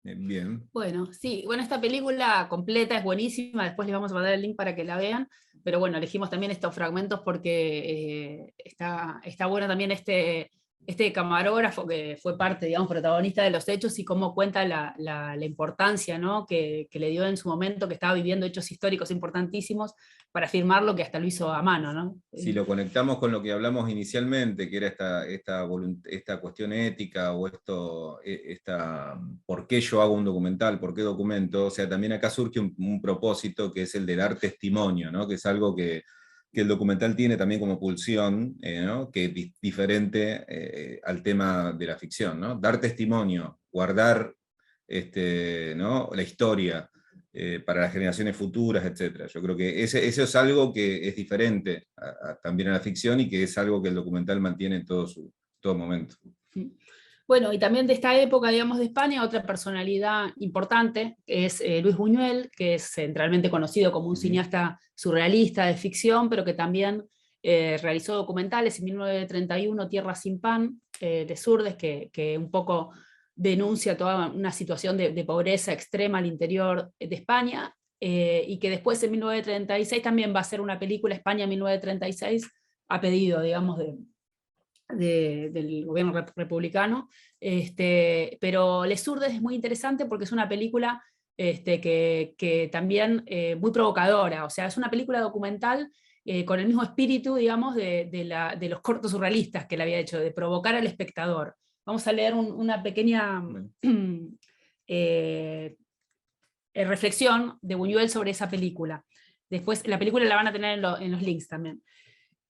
Bien. Bueno, sí, esta película completa es buenísima, después les vamos a mandar el link para que la vean, pero bueno, elegimos también estos fragmentos porque está bueno también este camarógrafo que fue parte, digamos, protagonista de los hechos y cómo cuenta la importancia, ¿no?, que le dio en su momento, que estaba viviendo hechos históricos importantísimos para firmar lo que hasta lo hizo a mano, ¿no? Si lo conectamos con lo que hablamos inicialmente, que era esta cuestión ética o por qué yo hago un documental, por qué documento, o sea, también acá surge un propósito que es el de dar testimonio, ¿no?, que es algo que el documental tiene también como pulsión, ¿no?, que es diferente al tema de la ficción, ¿no? Dar testimonio, guardar ¿no?, la historia para las generaciones futuras, etc. Yo creo que eso es algo que es diferente también a la ficción y que es algo que el documental mantiene en todo momento. Bueno, y también de esta época, digamos, de España, otra personalidad importante es Luis Buñuel, que es centralmente conocido como un cineasta surrealista de ficción, pero que también realizó documentales en 1931, Tierra sin pan, de Surdes, que un poco denuncia toda una situación de pobreza extrema al interior de España, y que después en 1936 también va a hacer una película, España 1936, a pedido, digamos, del gobierno republicano, pero Les Surdes es muy interesante porque es una película que también muy provocadora, o sea, es una película documental con el mismo espíritu, digamos, de los cortos surrealistas que él había hecho, de provocar al espectador. Vamos a leer una pequeña reflexión de Buñuel sobre esa película. Después la película la van a tener en los links también.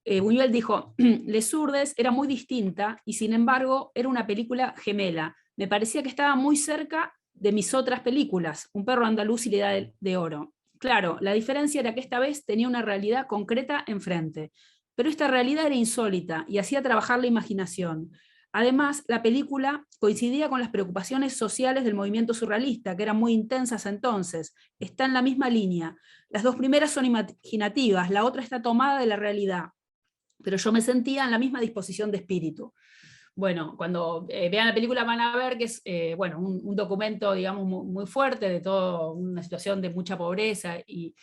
Buñuel dijo: Les Surdes era muy distinta y sin embargo era una película gemela. Me parecía que estaba muy cerca de mis otras películas, Un perro andaluz y la edad de oro. Claro, la diferencia era que esta vez tenía una realidad concreta enfrente, pero esta realidad era insólita y hacía trabajar la imaginación. Además, la película coincidía con las preocupaciones sociales del movimiento surrealista, que eran muy intensas entonces. Está en la misma línea. Las dos primeras son imaginativas, la otra está tomada de la realidad. Pero yo me sentía en la misma disposición de espíritu. Bueno, cuando vean la película van a ver que es bueno, un documento, digamos, muy fuerte de toda una situación de mucha pobreza y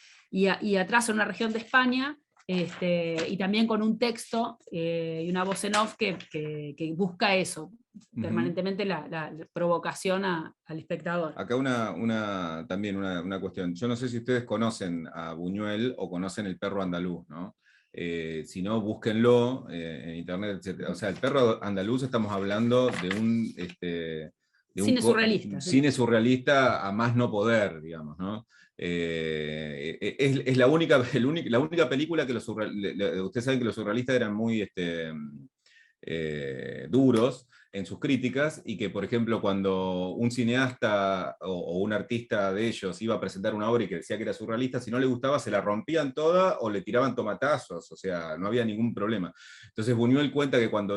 atraso en una región de España, y también con un texto y una voz en off que busca eso, permanentemente la provocación al espectador. Acá también una cuestión. Yo no sé si ustedes conocen a Buñuel o conocen El perro andaluz, ¿no? Si no, búsquenlo en internet, etc. O sea, El perro andaluz, estamos hablando de un cine surrealista. Cine surrealista a más no poder, digamos, ¿no? Es la única película que ustedes saben que los surrealistas eran muy duros en sus críticas, y que, por ejemplo, cuando un cineasta o un artista de ellos iba a presentar una obra y que decía que era surrealista, si no le gustaba se la rompían toda o le tiraban tomatazos, o sea, no había ningún problema. Entonces Buñuel cuenta que cuando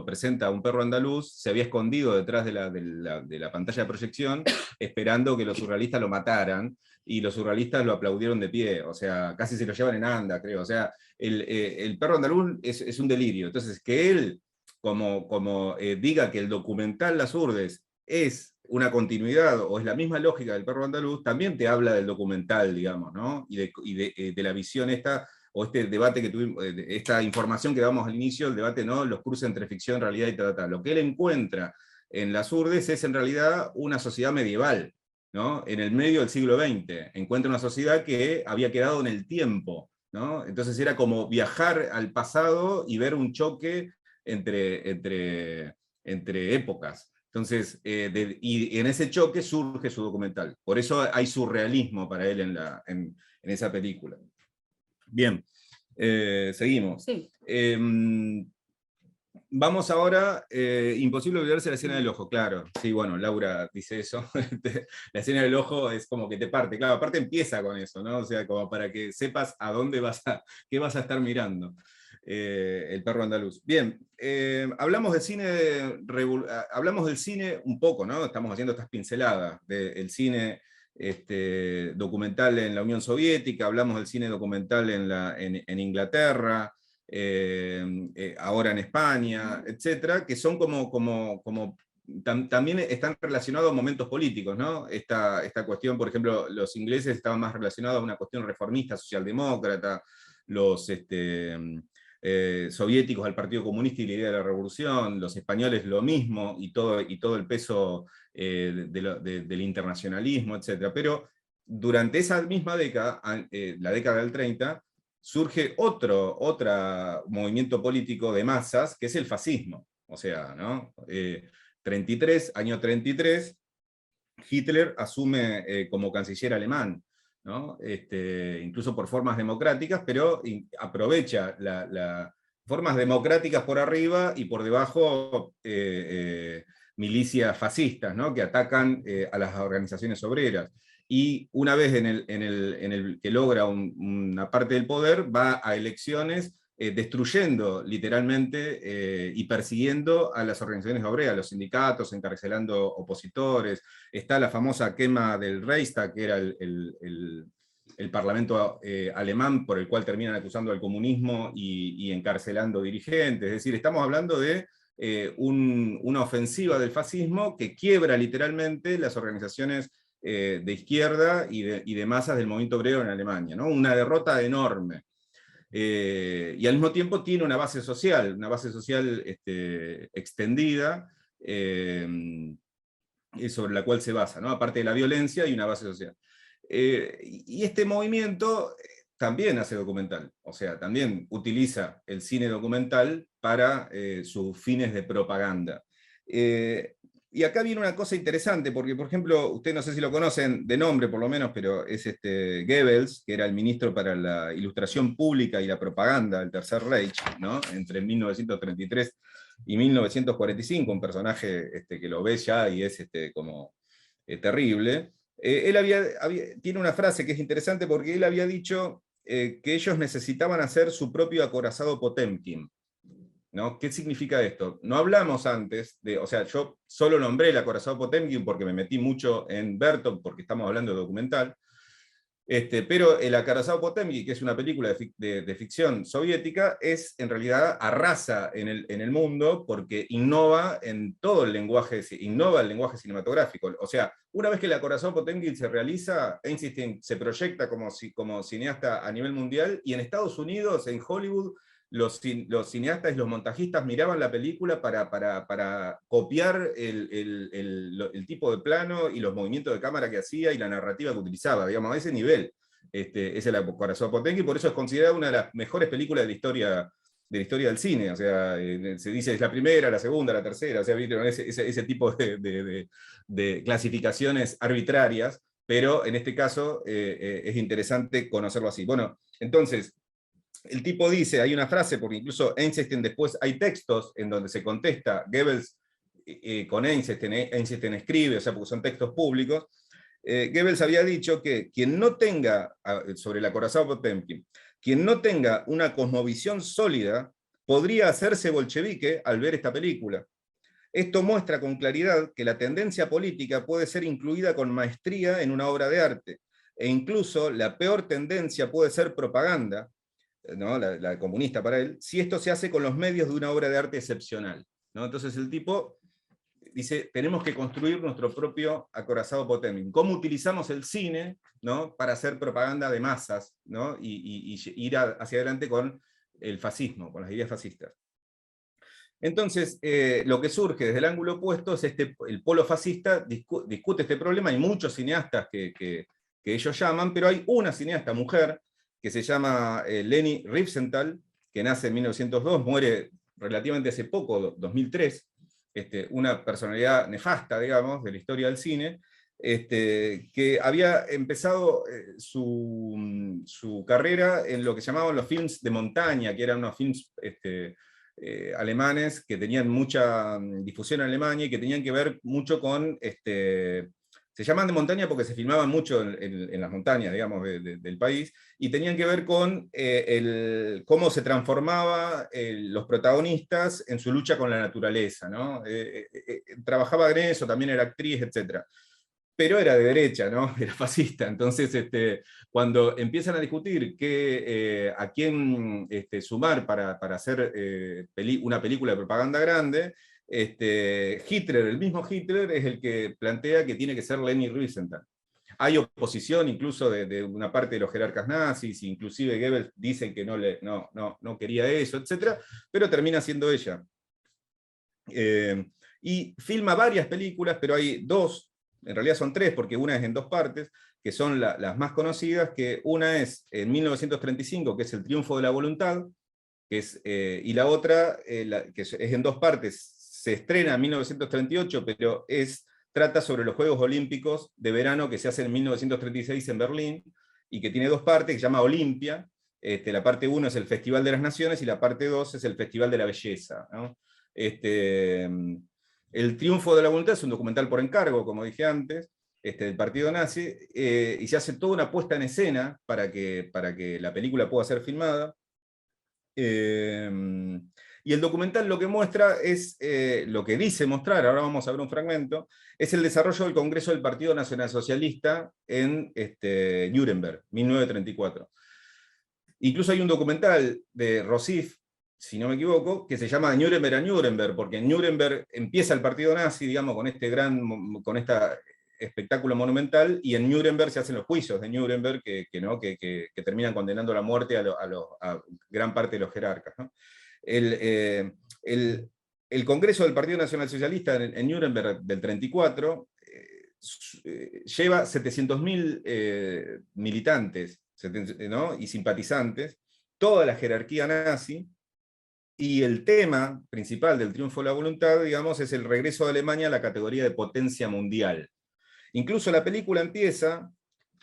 presenta Un perro andaluz, se había escondido detrás de la pantalla de proyección, esperando que los surrealistas lo mataran, y los surrealistas lo aplaudieron de pie, o sea, casi se lo llevan en anda, creo. O sea, el perro andaluz es un delirio. Entonces, que él diga que el documental Las Surdes es una continuidad o es la misma lógica del perro andaluz, también te habla del documental, digamos, ¿no? Y de la visión esta, o este debate que tuvimos, esta información que damos al inicio, el debate, ¿no?, los cruces entre ficción, realidad y tal. Lo que él encuentra en Las Surdes es en realidad una sociedad medieval, ¿no? En el medio del siglo XX. Encuentra una sociedad que había quedado en el tiempo, ¿no? Entonces era como viajar al pasado y ver un choque entre épocas. Entonces, y en ese choque surge su documental. Por eso hay surrealismo para él en esa película. Bien, seguimos. Sí. Vamos ahora, imposible olvidarse de la escena del ojo, claro. Sí, bueno, Laura dice eso. La escena del ojo es como que te parte. Claro, aparte empieza con eso, ¿no? O sea, como para que sepas a dónde qué vas a estar mirando. El perro andaluz. Bien, hablamos del cine un poco, ¿no? Estamos haciendo estas pinceladas del cine documental en la Unión Soviética, hablamos del cine documental en Inglaterra, ahora en España, etcétera, que son también están relacionados a momentos políticos, ¿no? Esta cuestión, por ejemplo, los ingleses estaban más relacionados a una cuestión reformista, socialdemócrata, soviéticos al Partido Comunista y la idea de la revolución, los españoles lo mismo, y todo el peso del internacionalismo, etc. Pero durante esa misma década, la década del 30, surge otro movimiento político de masas, que es el fascismo. O sea, ¿no? Año 33, Hitler asume como canciller alemán, ¿no? Incluso por formas democráticas, pero aprovecha formas democráticas por arriba y por debajo milicias fascistas, ¿no? Que atacan a las organizaciones obreras. Y una vez en el que logra una parte del poder, va a elecciones destruyendo literalmente y persiguiendo a las organizaciones obreras, los sindicatos, encarcelando opositores. Está la famosa quema del Reichstag, que era el parlamento alemán, por el cual terminan acusando al comunismo y encarcelando dirigentes. Es decir, estamos hablando de una ofensiva del fascismo que quiebra literalmente las organizaciones de izquierda y de masas del movimiento obrero en Alemania, ¿no? Una derrota enorme. Y al mismo tiempo tiene una base social extendida, sobre la cual se basa, ¿no? Aparte de la violencia, hay una base social. Y este movimiento también hace documental, o sea, también utiliza el cine documental para sus fines de propaganda. Y acá viene una cosa interesante, porque, por ejemplo, ustedes no sé si lo conocen de nombre por lo menos, pero es Goebbels, que era el ministro para la Ilustración Pública y la Propaganda del Tercer Reich, ¿no? Entre 1933 y 1945, un personaje que lo ves ya y es como terrible. Él tiene una frase que es interesante porque él había dicho que ellos necesitaban hacer su propio acorazado Potemkin, ¿no? ¿Qué significa esto? No hablamos antes o sea, yo solo nombré el acorazado Potemkin porque me metí mucho en Bertov, porque estamos hablando de documental, pero el acorazado Potemkin, que es una película de ficción soviética, en realidad arrasa en el mundo porque innova en todo el lenguaje, innova el lenguaje cinematográfico. O sea, una vez que el acorazado Potemkin se realiza, Einstein se proyecta como cineasta a nivel mundial, y en Estados Unidos, en Hollywood, los cineastas y los montajistas miraban la película para copiar el tipo de plano y los movimientos de cámara que hacía y la narrativa que utilizaba, digamos, a ese nivel. Es el acorazado Potemkin, por eso es considerada una de las mejores películas de la historia del cine. O sea, se dice es la primera, la segunda, la tercera, o sea, ese tipo de clasificaciones arbitrarias, pero en este caso es interesante conocerlo así. Bueno, entonces, el tipo dice, hay una frase, porque incluso Einstein después hay textos en donde se contesta, Goebbels con Einstein escribe, o sea, porque son textos públicos. Goebbels había dicho que quien no tenga, sobre el acorazado Potemkin, quien no tenga una cosmovisión sólida, podría hacerse bolchevique al ver esta película. Esto muestra con claridad que la tendencia política puede ser incluida con maestría en una obra de arte, e incluso la peor tendencia puede ser propaganda, ¿no? La comunista para él, si esto se hace con los medios de una obra de arte excepcional, ¿no? Entonces el tipo dice, tenemos que construir nuestro propio acorazado Potemkin. ¿Cómo utilizamos el cine, ¿no? Para hacer propaganda de masas, ¿no? y ir hacia adelante con el fascismo, con las ideas fascistas? Entonces, lo que surge desde el ángulo opuesto es el polo fascista discute este problema. Hay muchos cineastas que ellos llaman, pero hay una cineasta mujer que se llama Leni Riefenstahl, que nace en 1902, muere relativamente hace poco, 2003, una personalidad nefasta, digamos, de la historia del cine, que había empezado su carrera en lo que llamaban los films de montaña, que eran unos films alemanes que tenían mucha difusión en Alemania y que tenían que ver mucho con... se llaman de montaña porque se filmaban mucho en las montañas, digamos, del país, y tenían que ver con cómo se transformaba los protagonistas en su lucha con la naturaleza, ¿no? Trabajaba en eso, también era actriz, etc. Pero era de derecha, ¿no? Era fascista. Entonces, cuando empiezan a discutir a quién sumar para hacer una película de propaganda grande, el mismo Hitler es el que plantea que tiene que ser Leni Riefenstahl. hay oposición incluso de una parte de los jerarcas nazis, inclusive Goebbels dice que no quería eso, etc., pero termina siendo ella. Y filma varias películas, pero hay dos, en realidad son tres, porque una es en dos partes, que son las más conocidas, que una es en 1935, que es El triunfo de la voluntad, que es, y la otra, que es en dos partes, se estrena en 1938, pero trata sobre los Juegos Olímpicos de verano que se hacen en 1936 en Berlín, y que tiene dos partes, que se llama Olimpia. La parte 1 es el Festival de las Naciones, y la parte 2 es el Festival de la Belleza, ¿no? El triunfo de la voluntad es un documental por encargo, como dije antes, del partido nazi, y se hace toda una puesta en escena para que la película pueda ser filmada. Y el documental lo que muestra es, lo que dice mostrar, ahora vamos a ver un fragmento, es el desarrollo del Congreso del Partido Nacional Socialista en Nuremberg, 1934. Incluso hay un documental de Rossif, si no me equivoco, que se llama De Nuremberg a Nuremberg, porque en Nuremberg empieza el partido nazi, digamos, con este espectáculo monumental, y en Nuremberg se hacen los juicios de Nuremberg que terminan condenando a la muerte a gran parte de los jerarcas, ¿no? El Congreso del Partido Nacional Socialista en Nuremberg del 34 lleva 700.000 militantes, ¿no? Y simpatizantes, toda la jerarquía nazi, y el tema principal del triunfo de la voluntad, digamos, es el regreso de Alemania a la categoría de potencia mundial. Incluso la película empieza,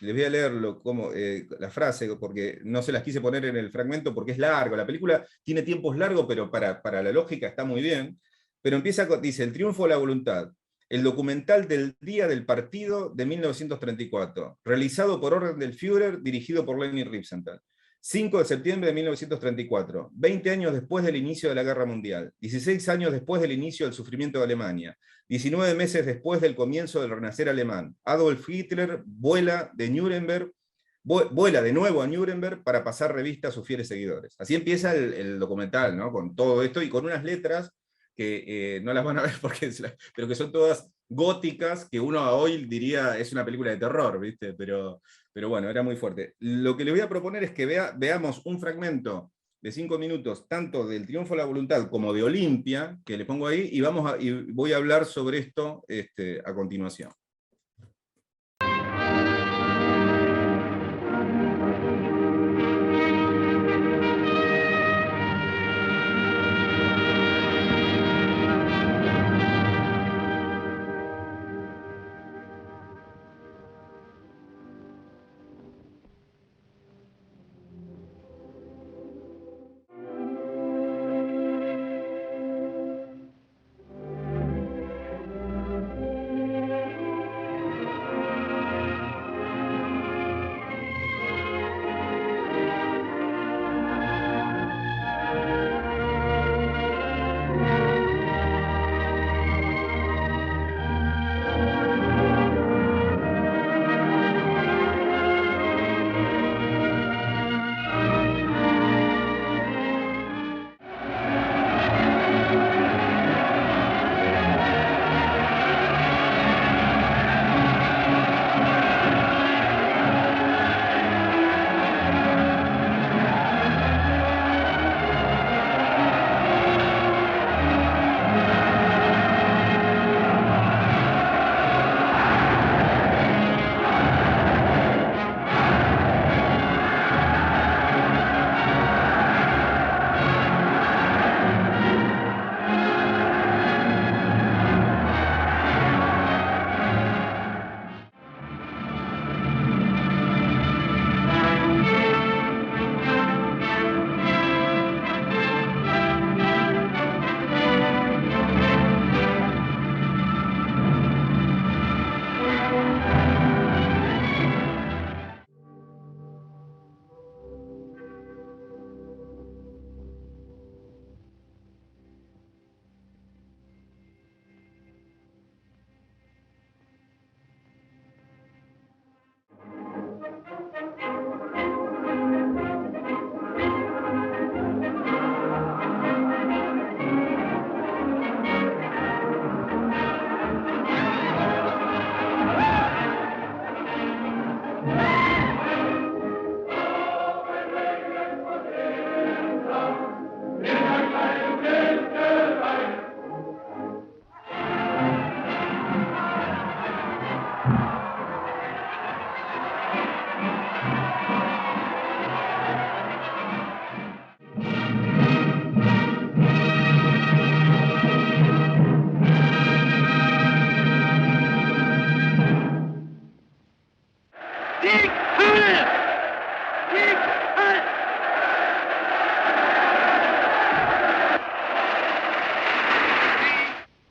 les voy a leer la frase, porque no se las quise poner en el fragmento porque es largo, la película tiene tiempos largos, pero para la lógica está muy bien, pero empieza, dice, el triunfo de la voluntad, el documental del día del partido de 1934, realizado por orden del Führer, dirigido por Leni Riefenstahl. 5 de septiembre de 1934, 20 años después del inicio de la Guerra Mundial, 16 años después del inicio del sufrimiento de Alemania, 19 meses después del comienzo del renacer alemán, Adolf Hitler vuela de nuevo a Nuremberg para pasar revista a sus fieles seguidores. Así empieza el documental, ¿no? Con todo esto y con unas letras que no las van a ver pero que son todas góticas, que uno hoy diría es una película de terror, ¿viste? Pero bueno, era muy fuerte. Lo que les voy a proponer es que veamos un fragmento de 5 minutos, tanto del Triunfo de la Voluntad como de Olimpia, que le pongo ahí, y voy a hablar sobre esto a continuación.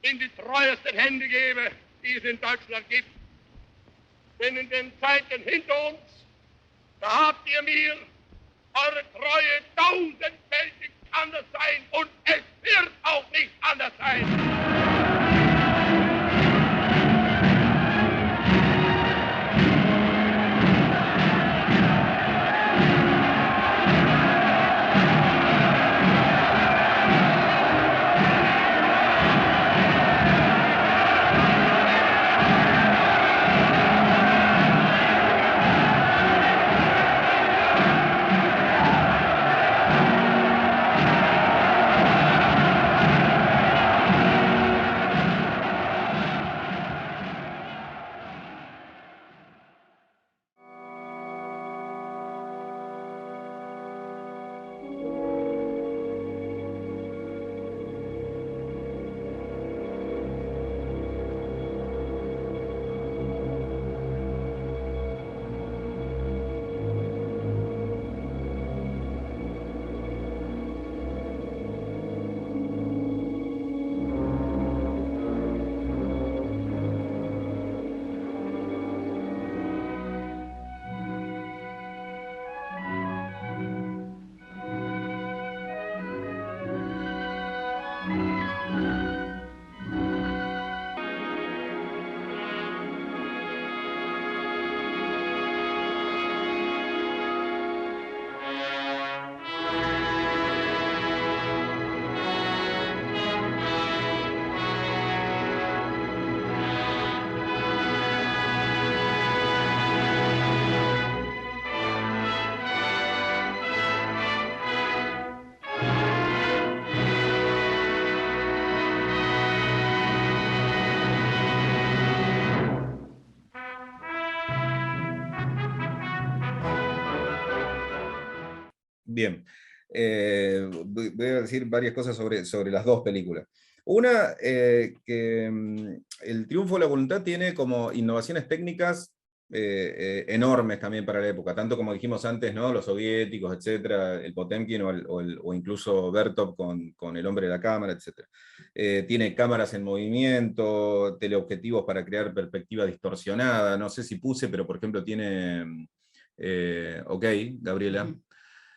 In die treuesten Hände gebe, die es in Deutschland gibt. Denn in den Zeiten hinter uns, da habt ihr mir eure Treue tausendfältig anders sein und es wird auch nicht anders sein. Bien, voy a decir varias cosas sobre las dos películas. Una, que El triunfo de la voluntad tiene como innovaciones técnicas enormes también para la época, tanto como dijimos antes, ¿no? Los soviéticos, etcétera, el Potemkin o incluso Bertov con El hombre de la cámara, etcétera. Tiene cámaras en movimiento, teleobjetivos para crear perspectiva distorsionada, no sé si puse, pero por ejemplo tiene... ok, Gabriela.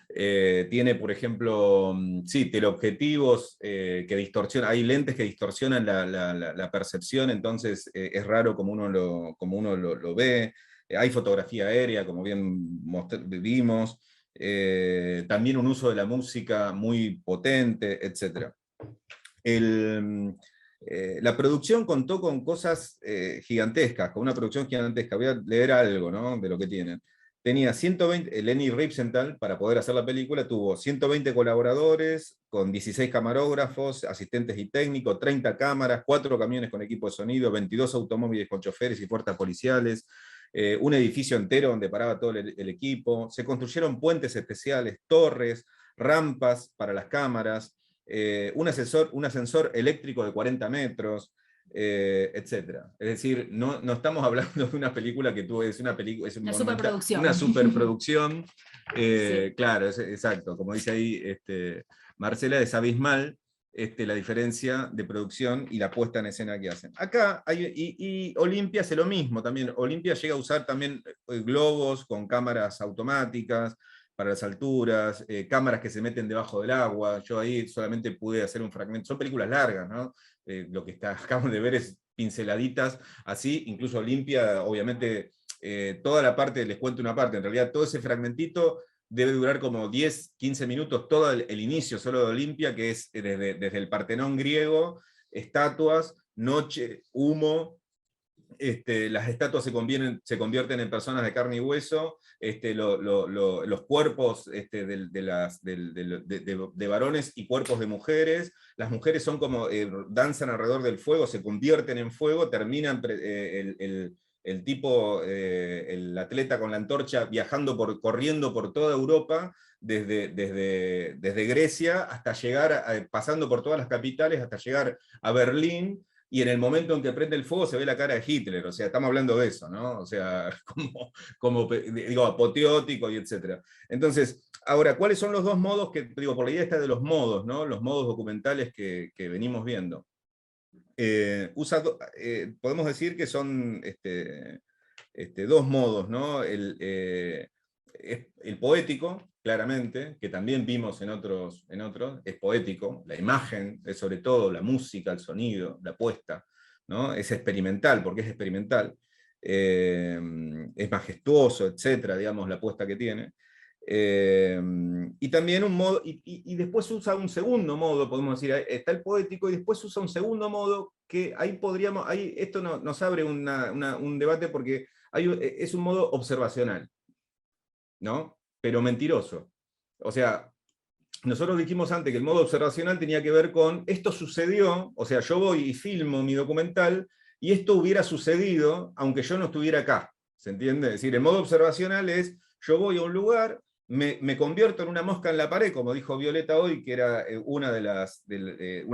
Tiene, por ejemplo, sí, teleobjetivos que distorsionan, hay lentes que distorsionan la percepción, entonces es raro como uno lo ve. Hay fotografía aérea, como bien vimos. También un uso de la música muy potente, etc. La producción contó con cosas gigantescas, con una producción gigantesca. Voy a leer algo, ¿no?, de lo que tienen. Tenía 120, Leni Riefenstahl, para poder hacer la película, tuvo 120 colaboradores, con 16 camarógrafos, asistentes y técnicos, 30 cámaras, 4 camiones con equipo de sonido, 22 automóviles con choferes y fuerzas policiales, un edificio entero donde paraba todo el equipo, se construyeron puentes especiales, torres, rampas para las cámaras, un ascensor eléctrico de 40 metros, etcétera. Es decir, no estamos hablando de una película que es una superproducción. Una superproducción, sí. Claro, exacto, como dice ahí Marcela, es abismal la diferencia de producción y la puesta en escena que hacen. Acá, y Olimpia hace lo mismo también. Olimpia llega a usar también globos con cámaras automáticas para las alturas, cámaras que se meten debajo del agua. Yo ahí solamente pude hacer un fragmento. Son películas largas, ¿no? Lo que acabamos de ver es pinceladitas, así, incluso Olimpia, obviamente, toda la parte, les cuento una parte, en realidad todo ese fragmentito debe durar como 10, 15 minutos, todo el inicio solo de Olimpia, que es desde el Partenón griego, estatuas, noche, humo, las estatuas se convierten en personas de carne y hueso, los cuerpos de varones y cuerpos de mujeres, las mujeres son como, danzan alrededor del fuego, se convierten en fuego, terminan el atleta con la antorcha corriendo por toda Europa, desde Grecia hasta llegar, pasando por todas las capitales, hasta llegar a Berlín, y en el momento en que prende el fuego se ve la cara de Hitler, o sea, estamos hablando de eso, ¿no? O sea, como digo, apoteótico y etcétera. Entonces, ahora, ¿cuáles son los dos modos que, digo, por la idea esta de los modos, ¿no? Los modos documentales que venimos viendo? Podemos decir que son dos modos, ¿no? El poético, claramente, que también vimos en otros, es poético, la imagen, es sobre todo la música, el sonido, la puesta, ¿no? Es experimental, porque es experimental, es majestuoso, etcétera, digamos, la puesta que tiene. Y también un modo, y después usa un segundo modo, podemos decir, está el poético, y después usa un segundo modo, que ahí podríamos, esto nos abre un debate, porque es un modo observacional, ¿no? Pero mentiroso. O sea, nosotros dijimos antes que el modo observacional tenía que ver con, esto sucedió, o sea, yo voy y filmo mi documental, y esto hubiera sucedido, aunque yo no estuviera acá, ¿se entiende? Es decir, el modo observacional es, yo voy a un lugar, me convierto en una mosca en la pared, como dijo Violeta hoy, que era una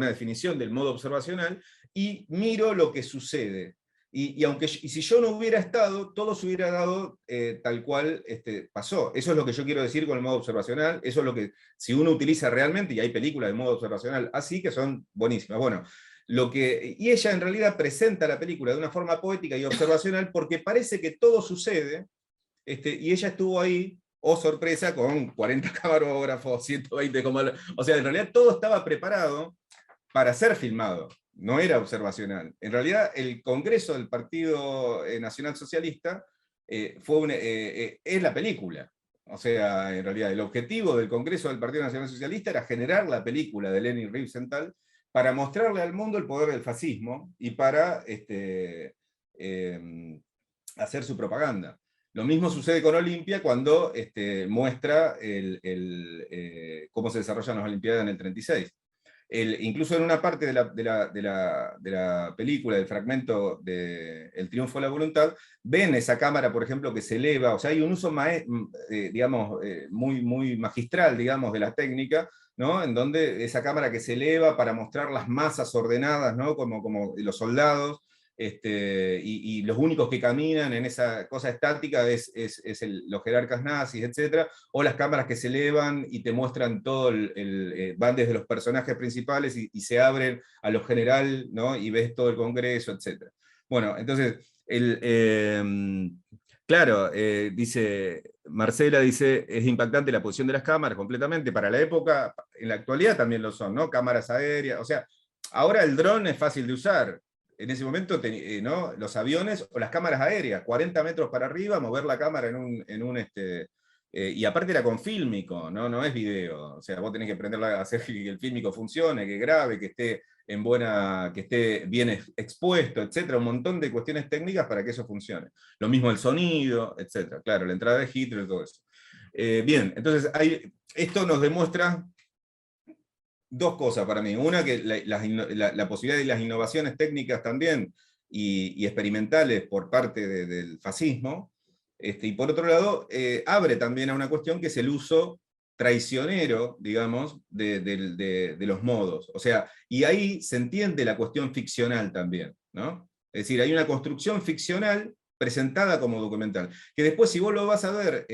definición del modo observacional, y miro lo que sucede. Y si yo no hubiera estado, todo se hubiera dado tal cual pasó. Eso es lo que yo quiero decir con el modo observacional, eso es lo que, si uno utiliza realmente, y hay películas de modo observacional así, que son buenísimas. Bueno, y ella en realidad presenta la película de una forma poética y observacional, porque parece que todo sucede, y ella estuvo ahí, oh sorpresa, con 40 camarógrafos, 120 o sea, en realidad todo estaba preparado para ser filmado, no era observacional. En realidad el Congreso del Partido Nacional Socialista es la película. O sea, en realidad el objetivo del Congreso del Partido Nacional Socialista era generar la película de Leni Riefenstahl para mostrarle al mundo el poder del fascismo y para hacer su propaganda. Lo mismo sucede con Olimpia cuando muestra cómo se desarrollan las Olimpiadas en el 36. Incluso en una parte de la película, del fragmento de El triunfo de la voluntad, ven esa cámara, por ejemplo, que se eleva, o sea, hay un uso digamos, muy magistral, digamos, de la técnica, ¿no? En donde esa cámara que se eleva para mostrar las masas ordenadas, ¿no? Como los soldados, y los únicos que caminan en esa cosa estática los jerarcas nazis, etc. O las cámaras que se elevan y te muestran todo, van desde los personajes principales y se abren a lo general, ¿no? Y ves todo el Congreso, etc. Bueno, entonces, claro, Marcela dice, es impactante la posición de las cámaras completamente, para la época, en la actualidad también lo son, ¿no? Cámaras aéreas, o sea, ahora el dron es fácil de usar. En ese momento, ¿no? Los aviones o las cámaras aéreas, 40 metros para arriba, mover la cámara y aparte era con fílmico, no es video. O sea, vos tenés que aprender a hacer que el fílmico funcione, que grabe, que esté bien expuesto, etc. Un montón de cuestiones técnicas para que eso funcione. Lo mismo el sonido, etc. Claro, la entrada de Hitler y todo eso. Bien, entonces esto nos demuestra dos cosas para mí. Una, que la posibilidad de las innovaciones técnicas también y experimentales por parte del fascismo, y por otro lado, abre también a una cuestión que es el uso traicionero, digamos, de los modos. O sea, y ahí se entiende la cuestión ficcional también, ¿no? Es decir, hay una construcción ficcional presentada como documental, que después, si vos lo vas a ver,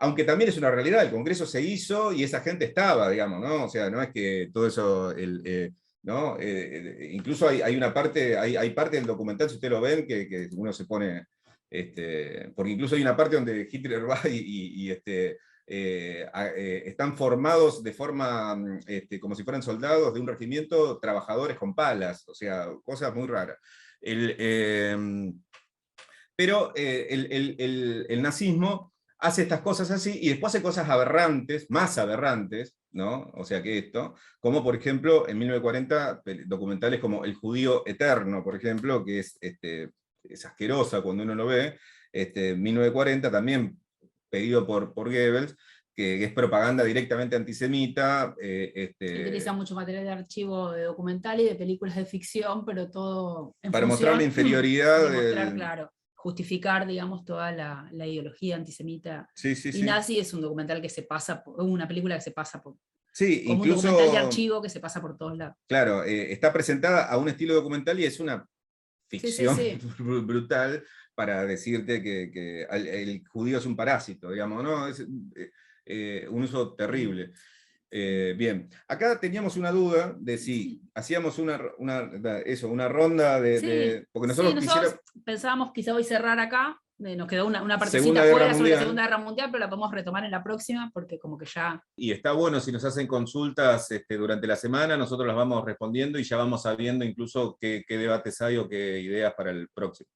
aunque también es una realidad, el Congreso se hizo y esa gente estaba, digamos, ¿no? O sea, no es que todo eso, ¿no? Incluso hay una parte, hay parte del documental, si ustedes lo ven, que uno se pone, porque incluso hay una parte donde Hitler va y están formados de forma, como si fueran soldados de un regimiento, trabajadores con palas, o sea, cosas muy raras. Pero el nazismo hace estas cosas así, y después hace cosas aberrantes, más aberrantes, ¿no? O sea que esto, como por ejemplo, en 1940, documentales como El judío eterno, por ejemplo, que es asquerosa cuando uno lo ve, 1940, también pedido por Goebbels, que es propaganda directamente antisemita. Utiliza mucho material de archivo de documental y de películas de ficción, pero todo en para función mostrar la inferioridad. De mostrar, claro, justificar, digamos, toda la ideología antisemita. Sí, y nazi es un documental que se pasa, una película que se pasa Sí, como incluso, un documental de archivo que se pasa por todos lados. claro, está presentada a un estilo documental y es una ficción Sí. brutal para decirte que el judío es un parásito, digamos, ¿no? Es un uso terrible. Bien, acá teníamos una duda de si hacíamos una ronda de porque nosotros, pensábamos quizá hoy cerrar acá, nos quedó una partecita Segunda Guerra fuera sobre la Mundial. Segunda Guerra Mundial, pero la podemos retomar en la próxima, porque como que ya... Y está bueno si nos hacen consultas durante la semana, nosotros las vamos respondiendo y ya vamos sabiendo incluso qué debates hay o qué ideas para el próximo.